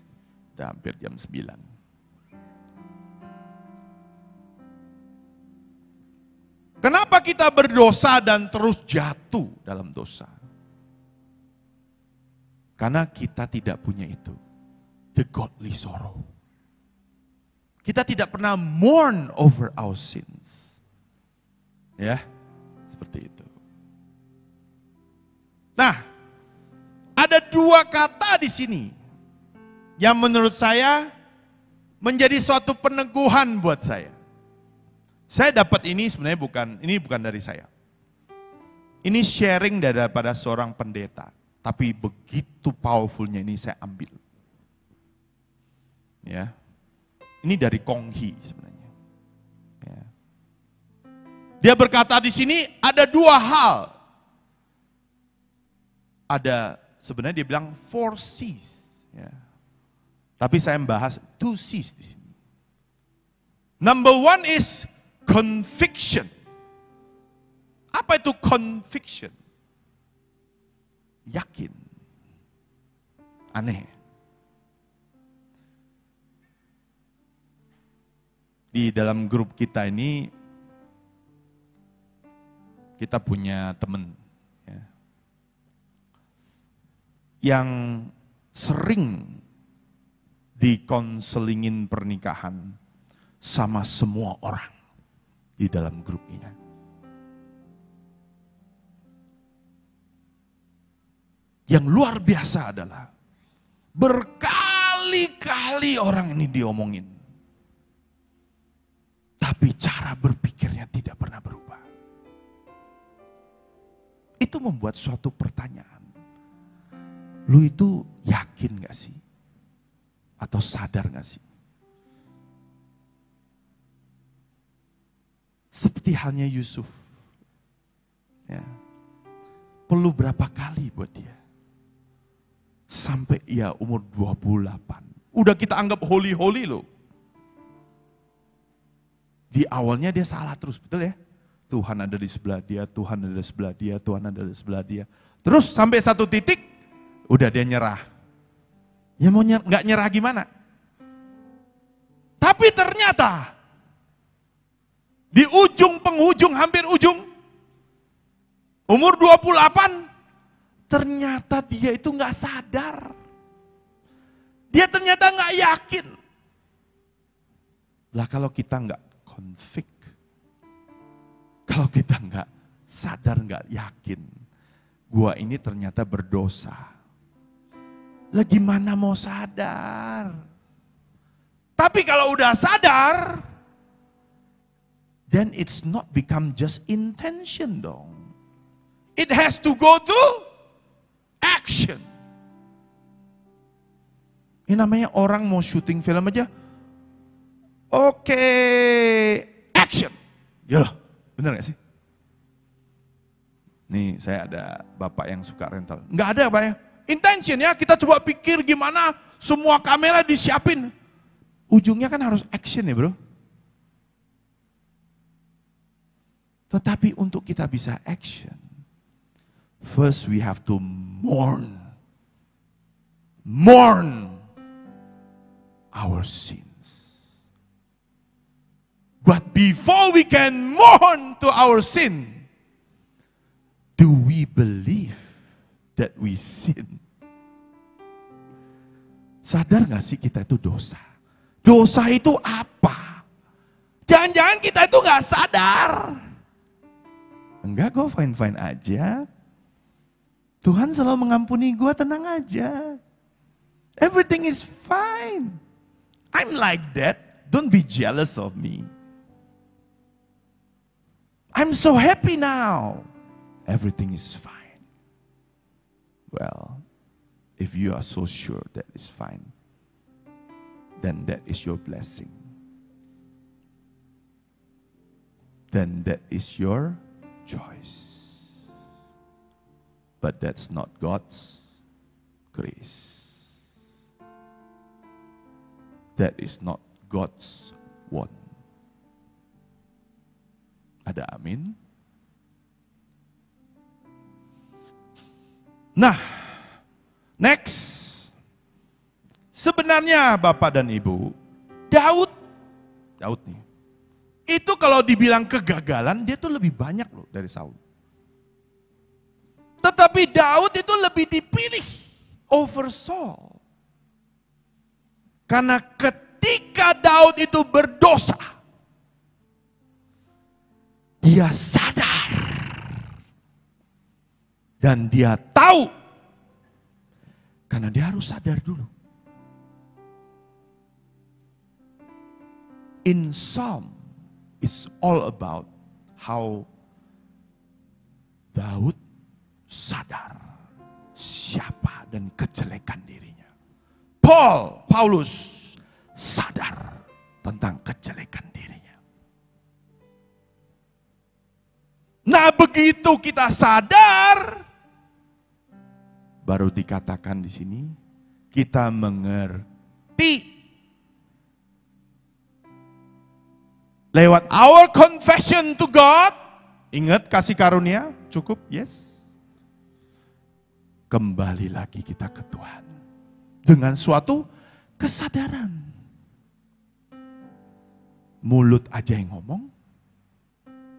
Udah hampir jam 9. Kenapa kita berdosa dan terus jatuh dalam dosa? Karena kita tidak punya itu. The godly sorrow. Kita tidak pernah mourn over our sins. Ya, seperti itu. Nah, ada dua kata di sini yang menurut saya menjadi suatu peneguhan buat saya. Saya dapat ini sebenarnya bukan dari saya. Ini sharing daripada seorang pendeta, tapi begitu powerfulnya ini saya ambil. Ya. Ini dari Kong Hee sebenarnya. Ya. Dia berkata di sini ada dua hal. Ada sebenarnya dia bilang 4 C's. Ya. Tapi saya membahas 2 C's di sini. Number 1 is conviction. Apa itu conviction? Yakin. Aneh. Di dalam grup kita ini, kita punya teman ya, yang sering dikonselingin pernikahan sama semua orang di dalam grup ini. Yang luar biasa adalah berkali-kali orang ini diomongin. Tapi cara berpikirnya tidak pernah berubah. Itu membuat suatu pertanyaan. Lu itu yakin gak sih? Atau sadar gak sih? Seperti halnya Yusuf. Ya. Perlu berapa kali buat dia? Sampai ia umur 28. Udah kita anggap holy-holy loh. Di awalnya dia salah terus, betul ya? Tuhan ada di sebelah dia, Tuhan ada di sebelah dia, Tuhan ada di sebelah dia. Terus sampai satu titik, udah dia nyerah. Ya mau nggak nyerah gimana? Tapi ternyata, di ujung penghujung, hampir ujung, umur 28, ternyata dia itu nggak sadar. Dia ternyata nggak yakin. Lah kalau kita nggak convict, kalau kita nggak sadar, nggak yakin, gua ini ternyata berdosa. Lah gimana mau sadar? Tapi kalau udah sadar, then it's not become just intention dong. It has to go to action. Ini namanya orang mau syuting film aja. Oke, action. Ya, bener gak sih? Nih saya ada bapak yang suka rental. Nggak ada Pak ya. Intention ya, kita coba pikir gimana semua kamera disiapin. Ujungnya kan harus action ya bro. Tetapi untuk kita bisa action, first we have to mourn. Mourn our sins. But before we can mourn to our sin, do we believe that we sin? Sadar gak sih kita itu dosa? Dosa itu apa? Jangan-jangan kita itu gak sadar. Enggak, gue fine-fine aja. Tuhan selalu mengampuni gue, tenang aja. Everything is fine. I'm like that. Don't be jealous of me. I'm so happy now. Everything is fine. Well, if you are so sure that it's fine, then that is your blessing. Then that is your choice. But that's not God's grace. That is not God's want. Ada amin? Nah, next. Sebenarnya Bapak dan Ibu, Daud nih, itu kalau dibilang kegagalan, dia tuh lebih banyak loh dari Saul. Tetapi Daud itu lebih dipilih over Saul. Karena ketika Daud itu berdosa, dia sadar. Dan dia tahu. Karena dia harus sadar dulu. In Psalm, it's all about how Daud sadar siapa dan kejelekan dirinya. Paulus sadar tentang kejelekan dirinya. Nah, begitu kita sadar, baru dikatakan di sini kita mengerti. Lewat our confession to God, ingat kasih karunia, cukup, yes. Kembali lagi kita ke Tuhan. Dengan suatu kesadaran. Mulut aja yang ngomong?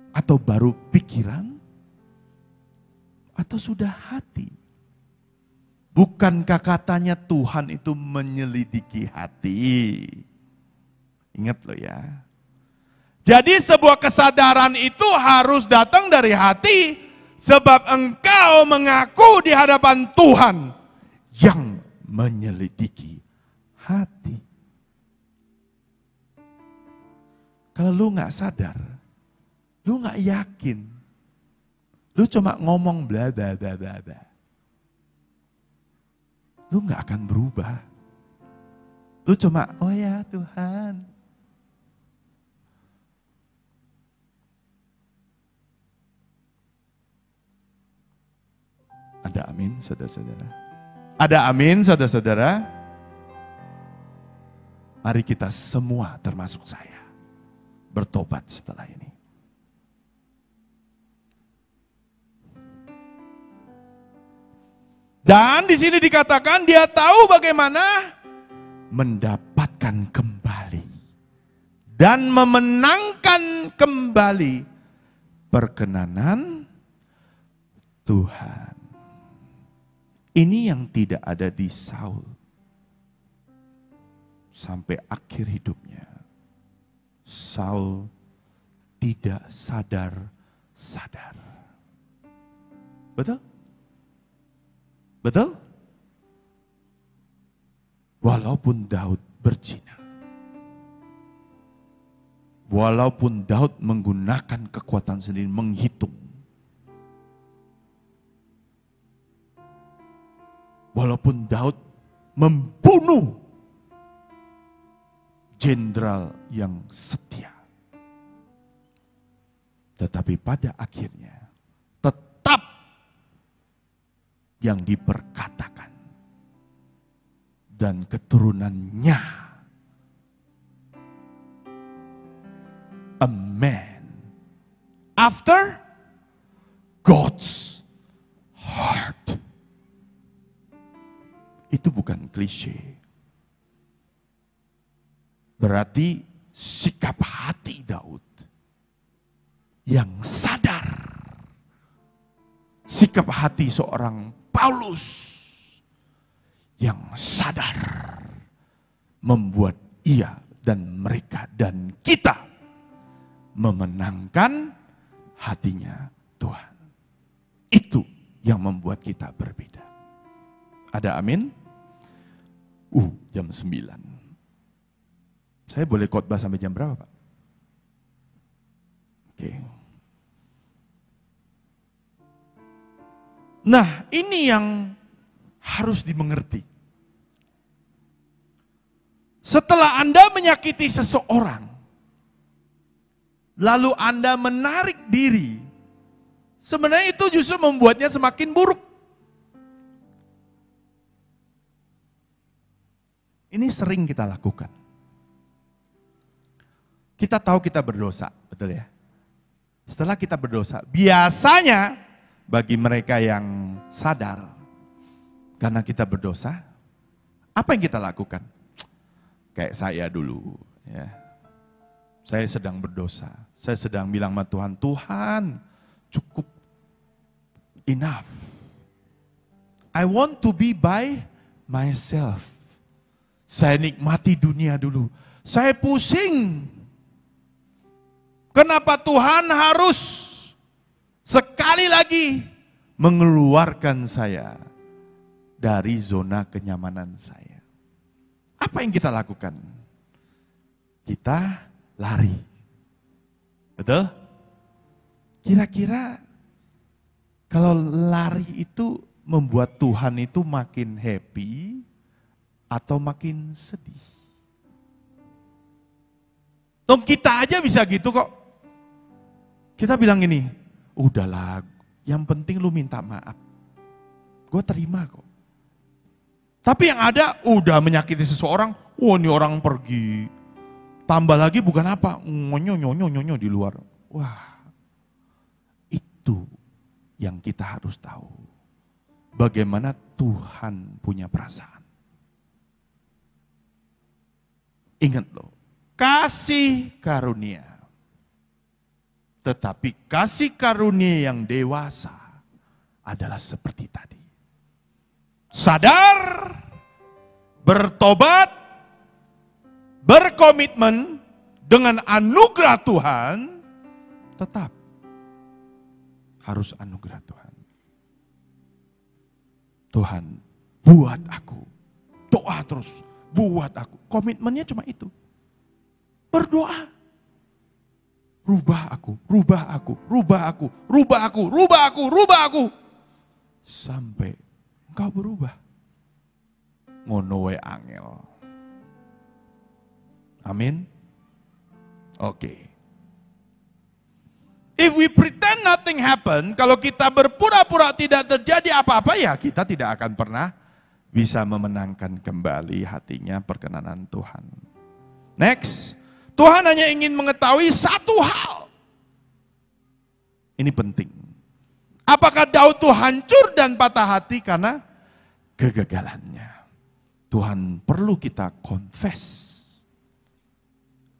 Atau baru pikiran? Atau sudah hati? Bukankah katanya Tuhan itu menyelidiki hati? Ingat loh ya. Jadi sebuah kesadaran itu harus datang dari hati. Sebab engkau mengaku di hadapan Tuhan yang menyelidiki hati. Kalau lu gak sadar, lu gak yakin, lu cuma ngomong bla bla bla bla bla, lu gak akan berubah. Lu cuma, oh ya Tuhan. Ada amin saudara-saudara? Ada amin saudara-saudara? Mari kita semua termasuk saya bertobat setelah ini. Dan di sini dikatakan dia tahu bagaimana mendapatkan kembali dan memenangkan kembali perkenanan Tuhan. Ini yang tidak ada di Saul sampai akhir hidupnya. Saul tidak sadar. Betul? Betul? Walaupun Daud berzina. Walaupun Daud menggunakan kekuatan sendiri menghitung. Walaupun Daud membunuh jenderal yang setia. Tetapi pada akhirnya tetap yang diperkatakan dan keturunannya a man after God's heart. Itu bukan klise. Berarti sikap hati Daud yang sadar. Sikap hati seorang Paulus yang sadar membuat ia dan mereka dan kita memenangkan hatinya Tuhan. Itu yang membuat kita berbeda. Ada amin? Jam 9. Saya boleh khotbah sampai jam berapa, Pak? Oke. Nah, ini yang harus dimengerti. Setelah Anda menyakiti seseorang, lalu Anda menarik diri, sebenarnya itu justru membuatnya semakin buruk. Ini sering kita lakukan. Kita tahu kita berdosa, betul ya? Setelah kita berdosa, biasanya bagi mereka yang sadar, karena kita berdosa, apa yang kita lakukan? Kayak saya dulu, ya. Saya sedang berdosa, saya sedang bilang sama Tuhan, Tuhan cukup, enough. I want to be by myself. Saya nikmati dunia dulu, saya pusing. Kenapa Tuhan harus sekali lagi mengeluarkan saya dari zona kenyamanan saya? Apa yang kita lakukan? Kita lari. Betul? Kira-kira kalau lari itu membuat Tuhan itu makin happy atau makin sedih? Dong kita aja bisa gitu kok. Kita bilang ini, udahlah, yang penting lu minta maaf. Gue terima kok. Tapi yang ada, udah menyakiti seseorang, ini orang pergi. Tambah lagi bukan apa, nyonyo di luar. Wah, itu yang kita harus tahu. Bagaimana Tuhan punya perasaan. Ingat loh, kasih karunia. Tetapi kasih karunia yang dewasa adalah seperti tadi. Sadar, bertobat, berkomitmen dengan anugerah Tuhan, tetap harus anugerah Tuhan. Tuhan, buat aku. Doa terus, buat aku. Komitmennya cuma itu. Berdoa. Rubah aku, rubah aku, rubah aku, rubah aku, rubah aku, rubah aku. Sampai engkau berubah. Ngono wae angel. Amin. Oke. If we pretend nothing happen, kalau kita berpura-pura tidak terjadi apa-apa, ya kita tidak akan pernah bisa memenangkan kembali hatinya perkenanan Tuhan. Next. Tuhan hanya ingin mengetahui satu hal. Ini penting. Apakah Daud itu hancur dan patah hati karena kegagalannya? Tuhan perlu kita confess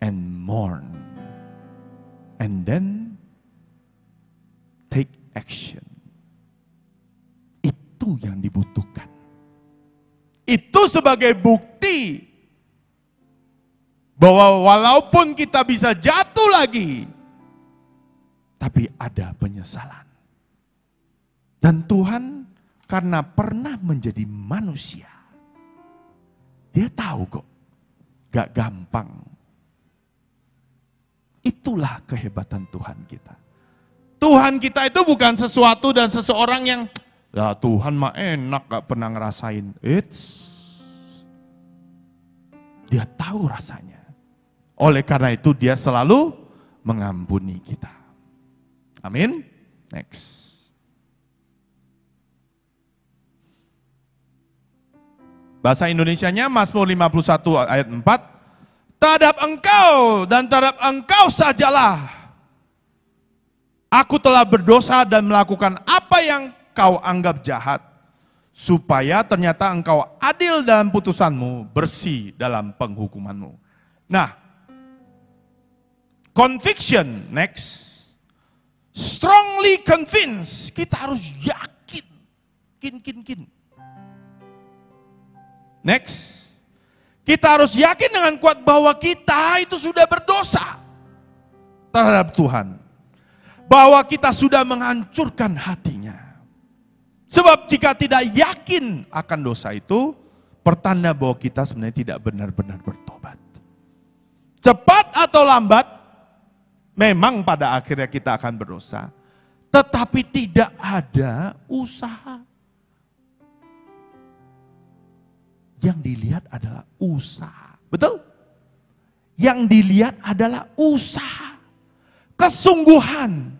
and mourn. And then take action. Itu yang dibutuhkan. Itu sebagai bukti bahwa walaupun kita bisa jatuh lagi, tapi ada penyesalan. Dan Tuhan karena pernah menjadi manusia, Dia tahu kok, gak gampang. Itulah kehebatan Tuhan kita. Tuhan kita itu bukan sesuatu dan seseorang yang, ya Tuhan mah enak gak pernah ngerasain. Dia tahu rasanya. Oleh karena itu dia selalu mengampuni kita. Amin. Next. Bahasa Indonesianya Mazmur 51 ayat 4. Terhadap engkau dan terhadap engkau sajalah aku telah berdosa dan melakukan apa yang kau anggap jahat. Supaya ternyata engkau adil dalam putusanmu, bersih dalam penghukumanmu. Nah, conviction, next. Strongly convinced, kita harus yakin. Kin. Next. Kita harus yakin dengan kuat bahwa kita itu sudah berdosa terhadap Tuhan. Bahwa kita sudah menghancurkan hatinya. Sebab jika tidak yakin akan dosa itu, pertanda bahwa kita sebenarnya tidak benar-benar bertobat. Cepat atau lambat, memang pada akhirnya kita akan berdosa. Tetapi tidak ada usaha. Yang dilihat adalah usaha. Betul? Yang dilihat adalah usaha. Kesungguhan.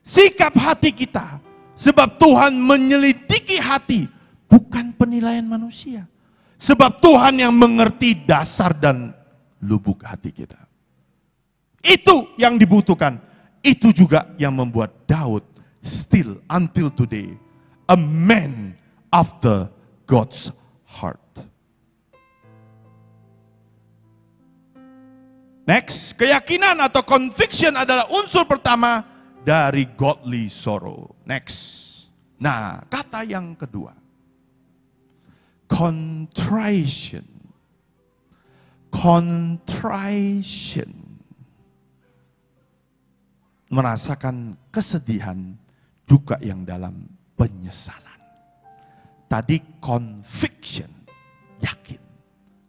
Sikap hati kita. Sebab Tuhan menyelidiki hati. Bukan penilaian manusia. Sebab Tuhan yang mengerti dasar dan lubuk hati kita. Itu yang dibutuhkan. Itu juga yang membuat Daud still until today a man after God's heart. Next, keyakinan atau conviction adalah unsur pertama dari godly sorrow. Next. Nah, kata yang kedua. Contrition. Contrition. Merasakan kesedihan, duka yang dalam penyesalan. Tadi conviction, yakin.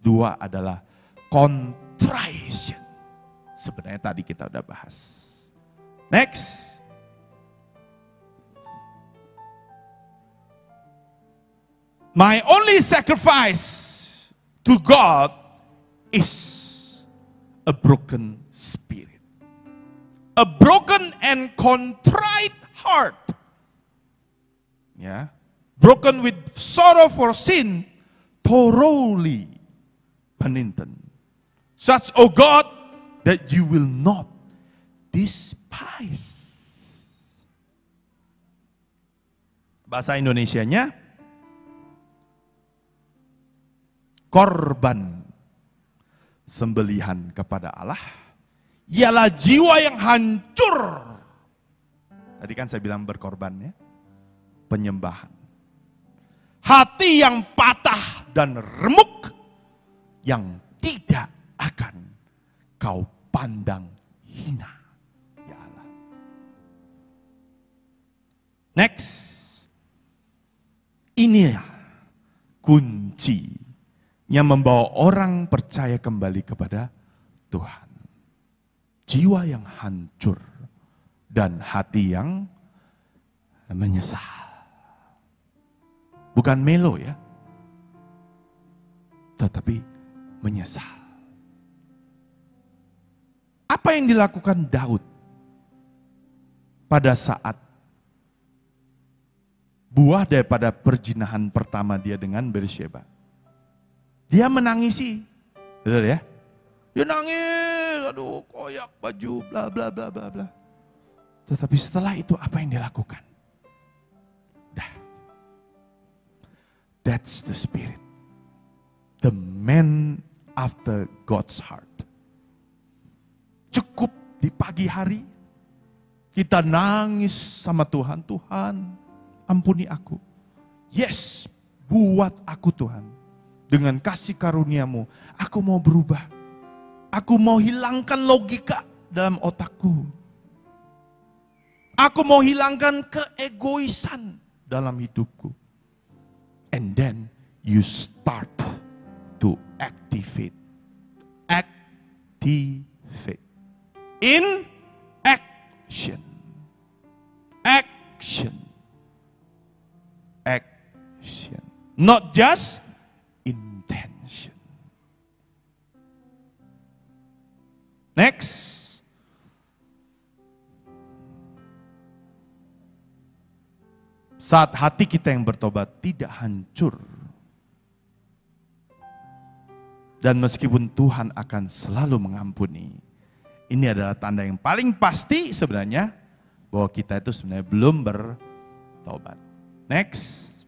Dua adalah contrition. Sebenarnya tadi kita udah bahas. Next. My only sacrifice to God is a broken spirit. A broken and contrite heart. Ya. Broken with sorrow for sin, thoroughly penitent. Such, O God, that you will not despise. Bahasa Indonesianya, korban sembelihan kepada Allah ialah jiwa yang hancur. Tadi kan saya bilang berkorban ya. Penyembahan. Hati yang patah dan remuk yang tidak akan kau pandang hina. Ya Allah. Next. Ini ya kunci yang membawa orang percaya kembali kepada Tuhan. Jiwa yang hancur dan hati yang menyesal. Bukan melo ya, tetapi menyesal. Apa yang dilakukan Daud pada saat buah daripada perzinahan pertama dia dengan Batsyeba? Dia menangisi, betul ya? Dia nangis, aduh koyak baju, bla bla bla bla bla. Tetapi setelah itu apa yang dia lakukan? Dah. That's the spirit. The man after God's heart. Cukup di pagi hari kita nangis sama Tuhan. Tuhan, ampuni aku. Yes, buat aku Tuhan. Dengan kasih karunia-Mu, aku mau berubah. Aku mau hilangkan logika dalam otakku. Aku mau hilangkan keegoisan dalam hidupku. And then you start to activate. Activate. In action. Action. Action. Not just intention. Next. Saat hati kita yang bertobat tidak hancur. Dan meskipun Tuhan akan selalu mengampuni. Ini adalah tanda yang paling pasti sebenarnya bahwa kita itu sebenarnya belum bertobat. Next.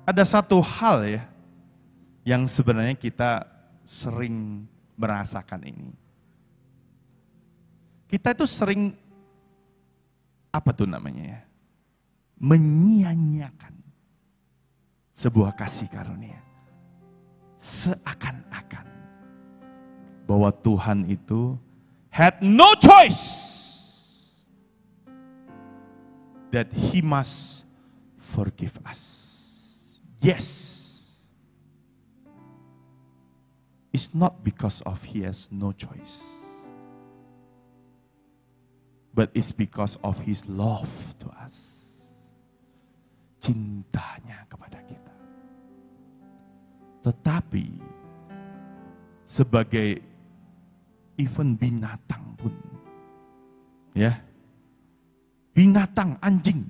Ada satu hal ya yang sebenarnya kita sering merasakan ini. Kita itu sering apa tuh namanya ya? Menyia-nyiakan sebuah kasih karunia. Seakan-akan bahwa Tuhan itu had no choice that he must forgive us. Yes. It's not because of he has no choice. But it's because of his love to us. Cintanya kepada kita. Tetapi sebagai even binatang pun, ya, binatang, anjing.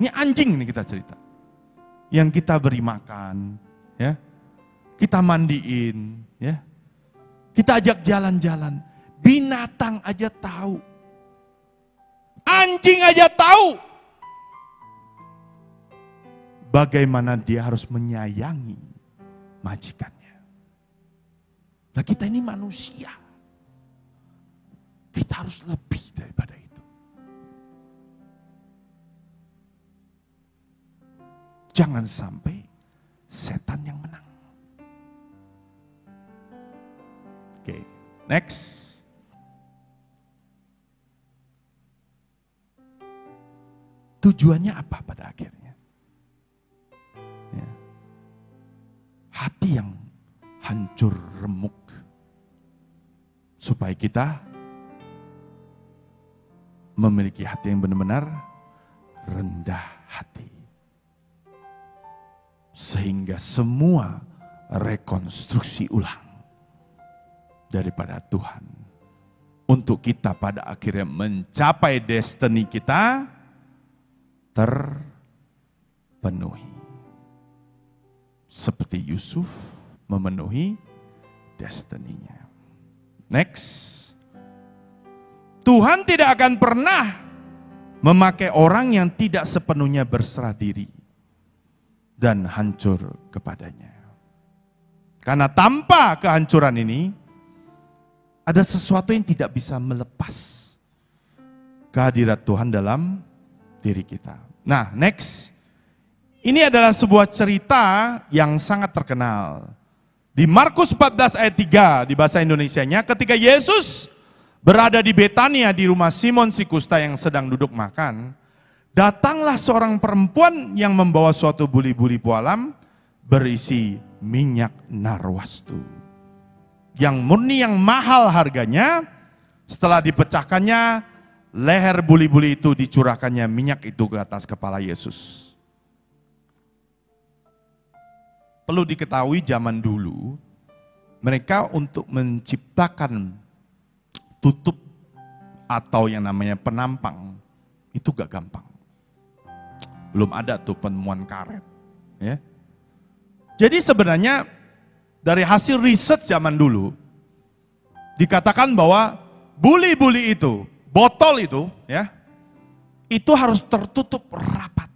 Ini anjing nih kita cerita. Yang kita beri makan, ya, kita mandiin, ya, kita ajak jalan-jalan. Binatang aja tahu, anjing aja tahu bagaimana dia harus menyayangi majikannya. Nah, kita ini manusia, kita harus lebih daripada itu. Jangan sampai setan yang menang. Oke, next. Tujuannya apa pada akhirnya? Ya. Hati yang hancur remuk. Supaya kita memiliki hati yang benar-benar rendah hati. Sehingga semua rekonstruksi ulang daripada Tuhan. Untuk kita pada akhirnya mencapai destiny kita terpenuhi. Seperti Yusuf memenuhi destiny-nya. Next. Tuhan tidak akan pernah memakai orang yang tidak sepenuhnya berserah diri dan hancur kepadanya. Karena tanpa kehancuran ini, ada sesuatu yang tidak bisa melepas kehadirat Tuhan dalam diri kita. Nah, next. Ini adalah sebuah cerita yang sangat terkenal. Di Markus 14 ayat 3 di bahasa Indonesianya, ketika Yesus berada di Betania di rumah Simon si Kusta yang sedang duduk makan, datanglah seorang perempuan yang membawa suatu buli-buli pualam berisi minyak narwastu. Yang murni, yang mahal harganya. Setelah dipecahkannya, leher buli-buli itu dicurahkannya minyak itu ke atas kepala Yesus. Perlu diketahui zaman dulu, mereka untuk menciptakan tutup atau yang namanya penampang, itu gak gampang. Belum ada tuh penemuan karet. Ya. Jadi sebenarnya dari hasil riset zaman dulu, dikatakan bahwa buli-buli itu, botol itu, ya, itu harus tertutup rapat.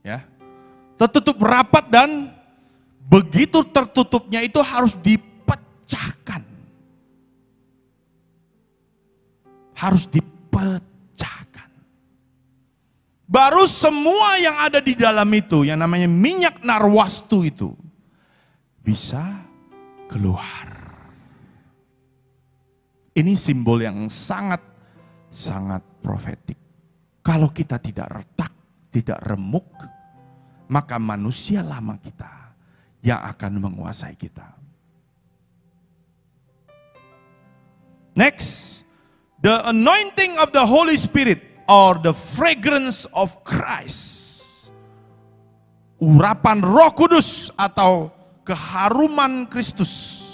Ya. Tertutup rapat dan begitu tertutupnya itu harus dipecahkan. Harus dipecahkan. Baru semua yang ada di dalam itu, yang namanya minyak narwastu itu, bisa keluar. Ini simbol yang sangat profetik. Kalau kita tidak retak, tidak remuk, maka manusia lama kita yang akan menguasai kita. Next, the anointing of the Holy Spirit or the fragrance of Christ. Urapan Roh Kudus atau keharuman Kristus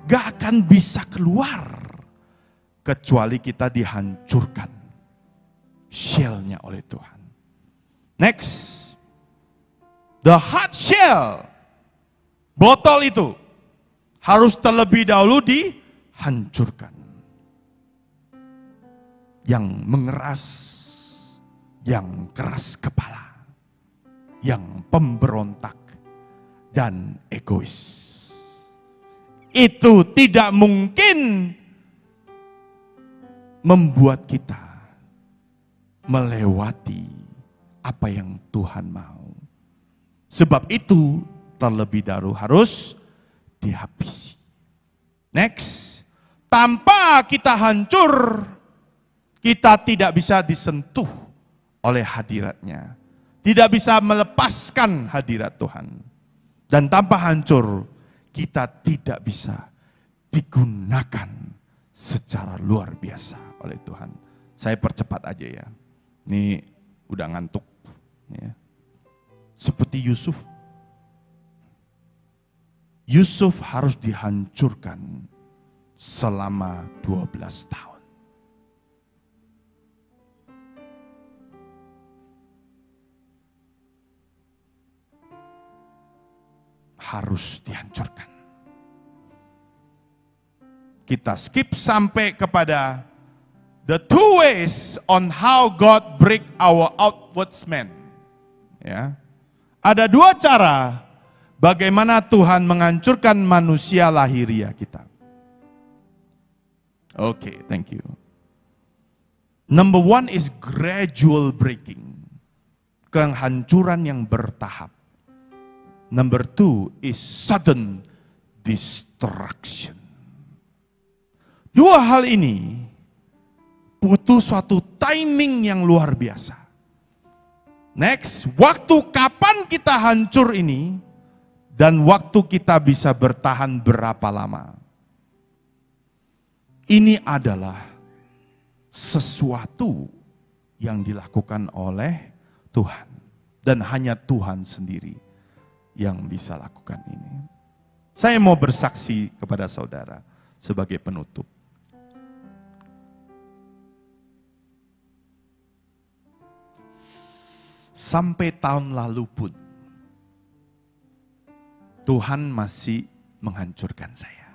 gak akan bisa keluar kecuali kita dihancurkan shell-nya oleh Tuhan. Next, the hard shell, botol itu harus terlebih dahulu dihancurkan. Yang mengeras, yang keras kepala, yang pemberontak dan egois. Itu tidak mungkin membuat kita melewati apa yang Tuhan mau. Sebab itu terlebih dahulu harus dihabisi. Next, tanpa kita hancur, kita tidak bisa disentuh oleh hadiratnya. Tidak bisa melepaskan hadirat Tuhan. Dan tanpa hancur, kita tidak bisa digunakan secara luar biasa oleh Tuhan. Saya percepat aja ya. Ini udah ngantuk. Ya. Seperti Yusuf. Yusuf harus dihancurkan selama 12 tahun. Harus dihancurkan. Kita skip sampai kepada the two ways on how God break our outward man. Ya. Ada dua cara bagaimana Tuhan menghancurkan manusia lahiria kita. Oke, thank you. Number one is gradual breaking. Kehancuran yang bertahap. Number two is sudden destruction. Dua hal ini butuh suatu timing yang luar biasa. Next, waktu kapan kita hancur ini dan waktu kita bisa bertahan berapa lama. Ini adalah sesuatu yang dilakukan oleh Tuhan. Dan hanya Tuhan sendiri yang bisa lakukan ini. Saya mau bersaksi kepada saudara sebagai penutup. Sampai tahun lalu pun, Tuhan masih menghancurkan saya.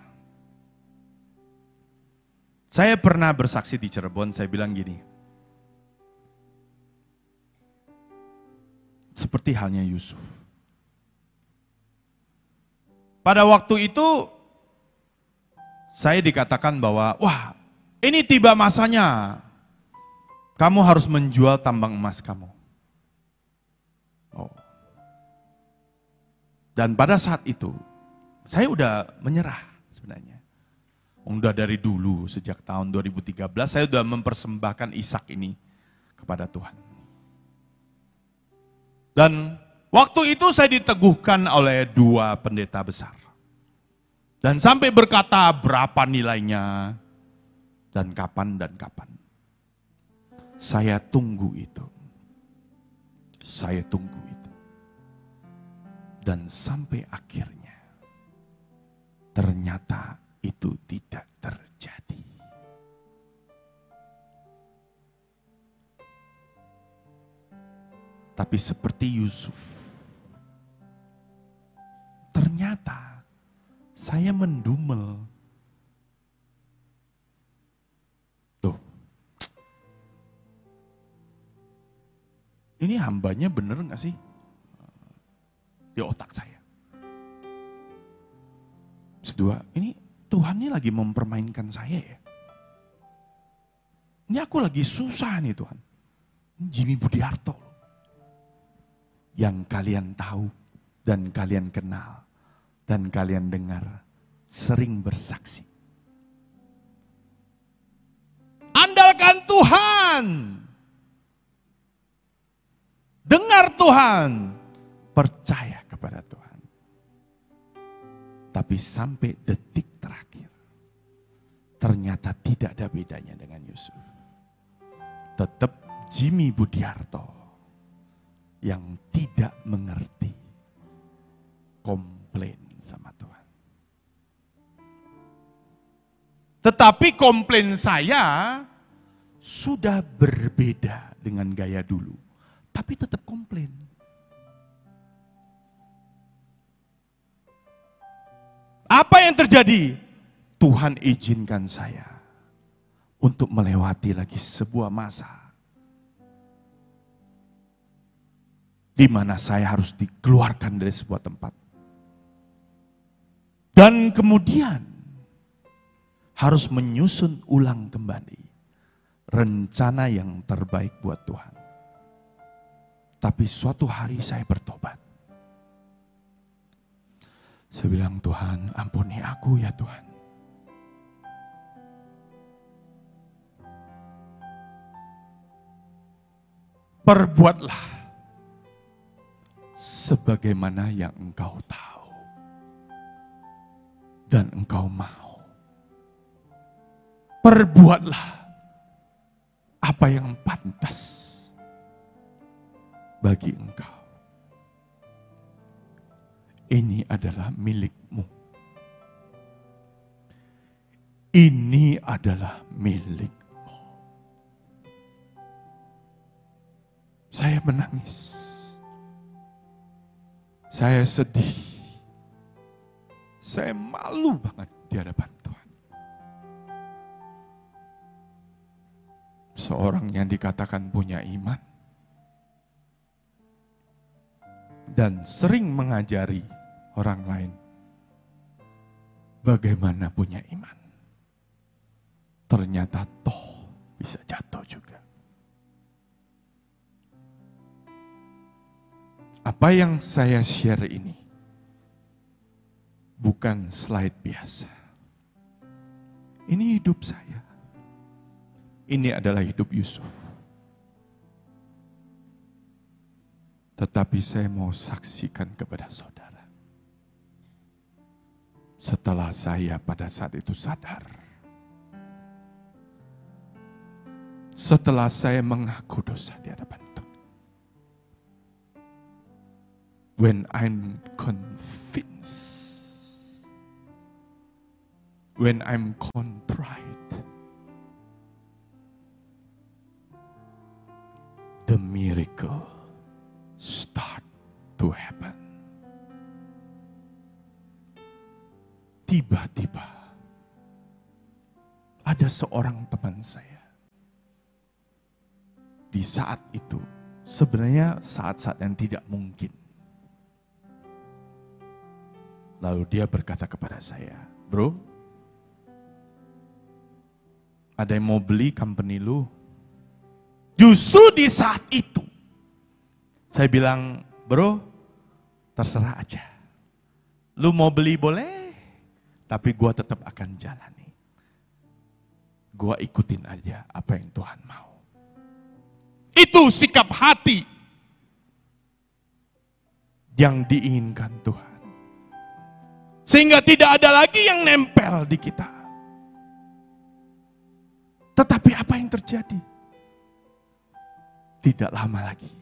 Saya pernah bersaksi di Cirebon, saya bilang gini, seperti halnya Yusuf. Pada waktu itu, saya dikatakan bahwa, wah ini tiba masanya, kamu harus menjual tambang emas kamu. Oh. Dan pada saat itu, saya udah menyerah sebenarnya. Udah dari dulu, sejak tahun 2013, saya udah mempersembahkan Ishak ini kepada Tuhan. Dan waktu itu saya diteguhkan oleh dua pendeta besar. Dan sampai berkata berapa nilainya, dan kapan. Saya tunggu itu. Saya tunggu itu. Dan sampai akhirnya, ternyata itu tidak terjadi. Tapi seperti Yusuf, ternyata saya mendumel. Tuh, ini hambanya bener gak sih? Di otak saya. Kedua, ini Tuhan ini lagi mempermainkan saya ya. Ini aku lagi susah nih Tuhan. Ini Jimmy Budiarto. Yang kalian tahu dan kalian kenal dan kalian dengar sering bersaksi. Andalkan Tuhan. Dengar Tuhan. Percaya kepada Tuhan. Tapi sampai detik terakhir, ternyata tidak ada bedanya dengan Yusuf. Tetap Jimmy Budiarto yang tidak mengerti, komplain sama Tuhan. Tetapi komplain saya sudah berbeda dengan gaya dulu, tapi tetap komplain. Apa yang terjadi? Tuhan izinkan saya untuk melewati lagi sebuah masa di mana saya harus dikeluarkan dari sebuah tempat. Dan kemudian harus menyusun ulang kembali rencana yang terbaik buat Tuhan. Tapi suatu hari saya bertobat. Saya bilang, Tuhan, ampuni aku ya Tuhan. perbuatlah sebagaimana yang engkau tahu dan engkau mau. Perbuatlah apa yang pantas bagi engkau. Ini adalah milikmu. Ini adalah milikmu. Saya menangis. Saya sedih. Saya malu banget di hadapan Tuhan. Seorang yang dikatakan punya iman dan sering mengajari orang lain bagaimana punya iman, ternyata toh bisa jatuh juga. Apa yang saya share ini bukan slide biasa. Ini hidup saya. Ini adalah hidup Yusuf. Tetapi saya mau saksikan kepada saudara. Setelah saya pada saat itu sadar. Setelah saya mengaku dosa di hadapan Tuhan. When I'm convinced. When I'm contrite. The miracle start to happen. Tiba-tiba ada seorang teman saya. Di saat itu, sebenarnya saat-saat yang tidak mungkin. Lalu dia berkata kepada saya, "Bro, ada yang mau beli company lu?" Justru di saat itu, saya bilang, "Bro, terserah aja. Lu mau beli boleh, tapi gua tetap akan jalani. Gua ikutin aja apa yang Tuhan mau." Itu sikap hati yang diinginkan Tuhan. Sehingga tidak ada lagi yang nempel di kita. Tetapi apa yang terjadi? Tidak lama lagi,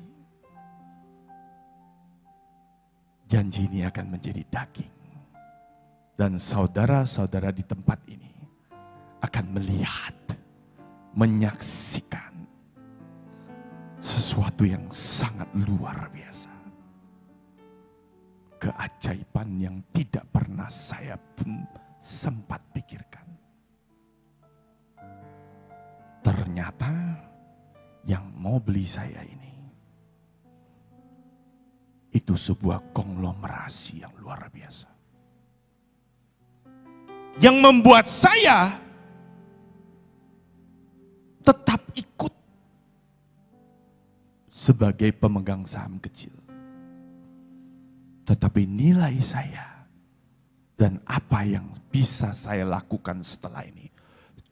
janji ini akan menjadi daging. Dan saudara-saudara di tempat ini akan melihat, menyaksikan sesuatu yang sangat luar biasa. Keajaiban yang tidak pernah saya pun sempat pikirkan. Ternyata yang mau beli saya ini, itu sebuah konglomerasi yang luar biasa. Yang membuat saya tetap ikut sebagai pemegang saham kecil. Tetapi nilai saya dan apa yang bisa saya lakukan setelah ini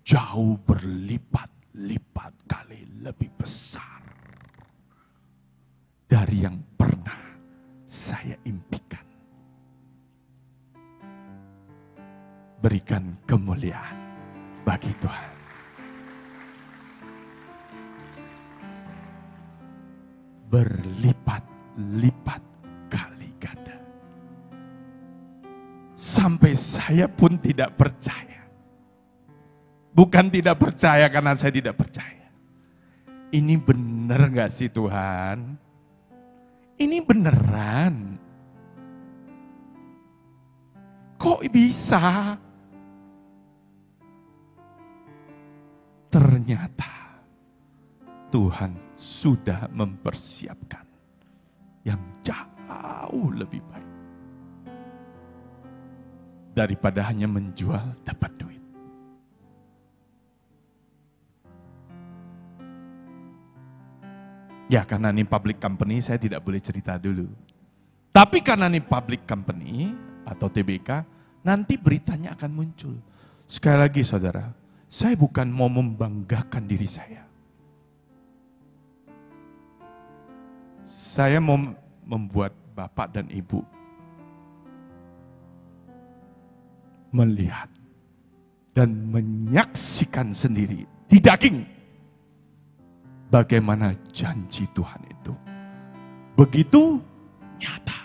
jauh berlipat-lipat kali lebih besar dari yang pernah saya impikan. Berikan kemuliaan bagi Tuhan. Berlipat-lipat kali ganda. Sampai saya pun tidak percaya. Bukan tidak percaya karena saya tidak percaya. Ini benar gak sih Tuhan? Ini beneran. Kok bisa? Ternyata Tuhan sudah mempersiapkan yang jauh lebih baik. Daripada hanya menjual dapat duit. Ya karena ini public company saya tidak boleh cerita dulu. Tapi karena ini public company atau TBK, nanti beritanya akan muncul. Sekali lagi saudara, saya bukan mau membanggakan diri saya. Saya mau membuat Bapak dan Ibu melihat dan menyaksikan sendiri di daging bagaimana janji Tuhan itu begitu nyata.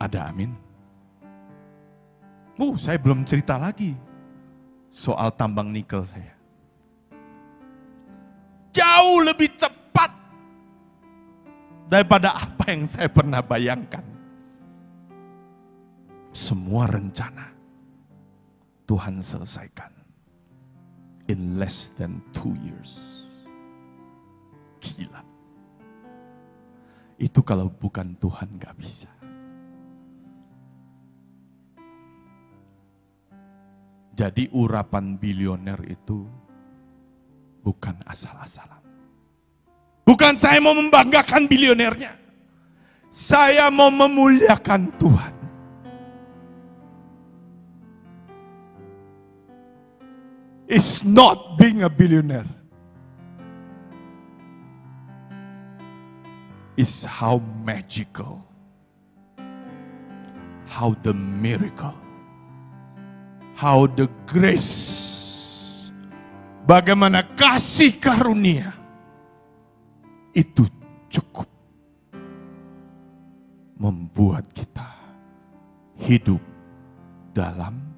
Ada amin? Saya belum cerita lagi soal tambang nikel saya. Jauh lebih cepat daripada apa yang saya pernah bayangkan. Semua rencana Tuhan selesaikan in less than 2 years. Gila. Itu kalau bukan Tuhan gak bisa. Jadi urapan bilioner itu bukan asal-asalan. Bukan saya mau membanggakan bilionernya. Saya mau memuliakan Tuhan. It's not being a billionaire. It's how magical. How the miracle. How the grace, bagaimana kasih karunia itu cukup membuat kita hidup dalam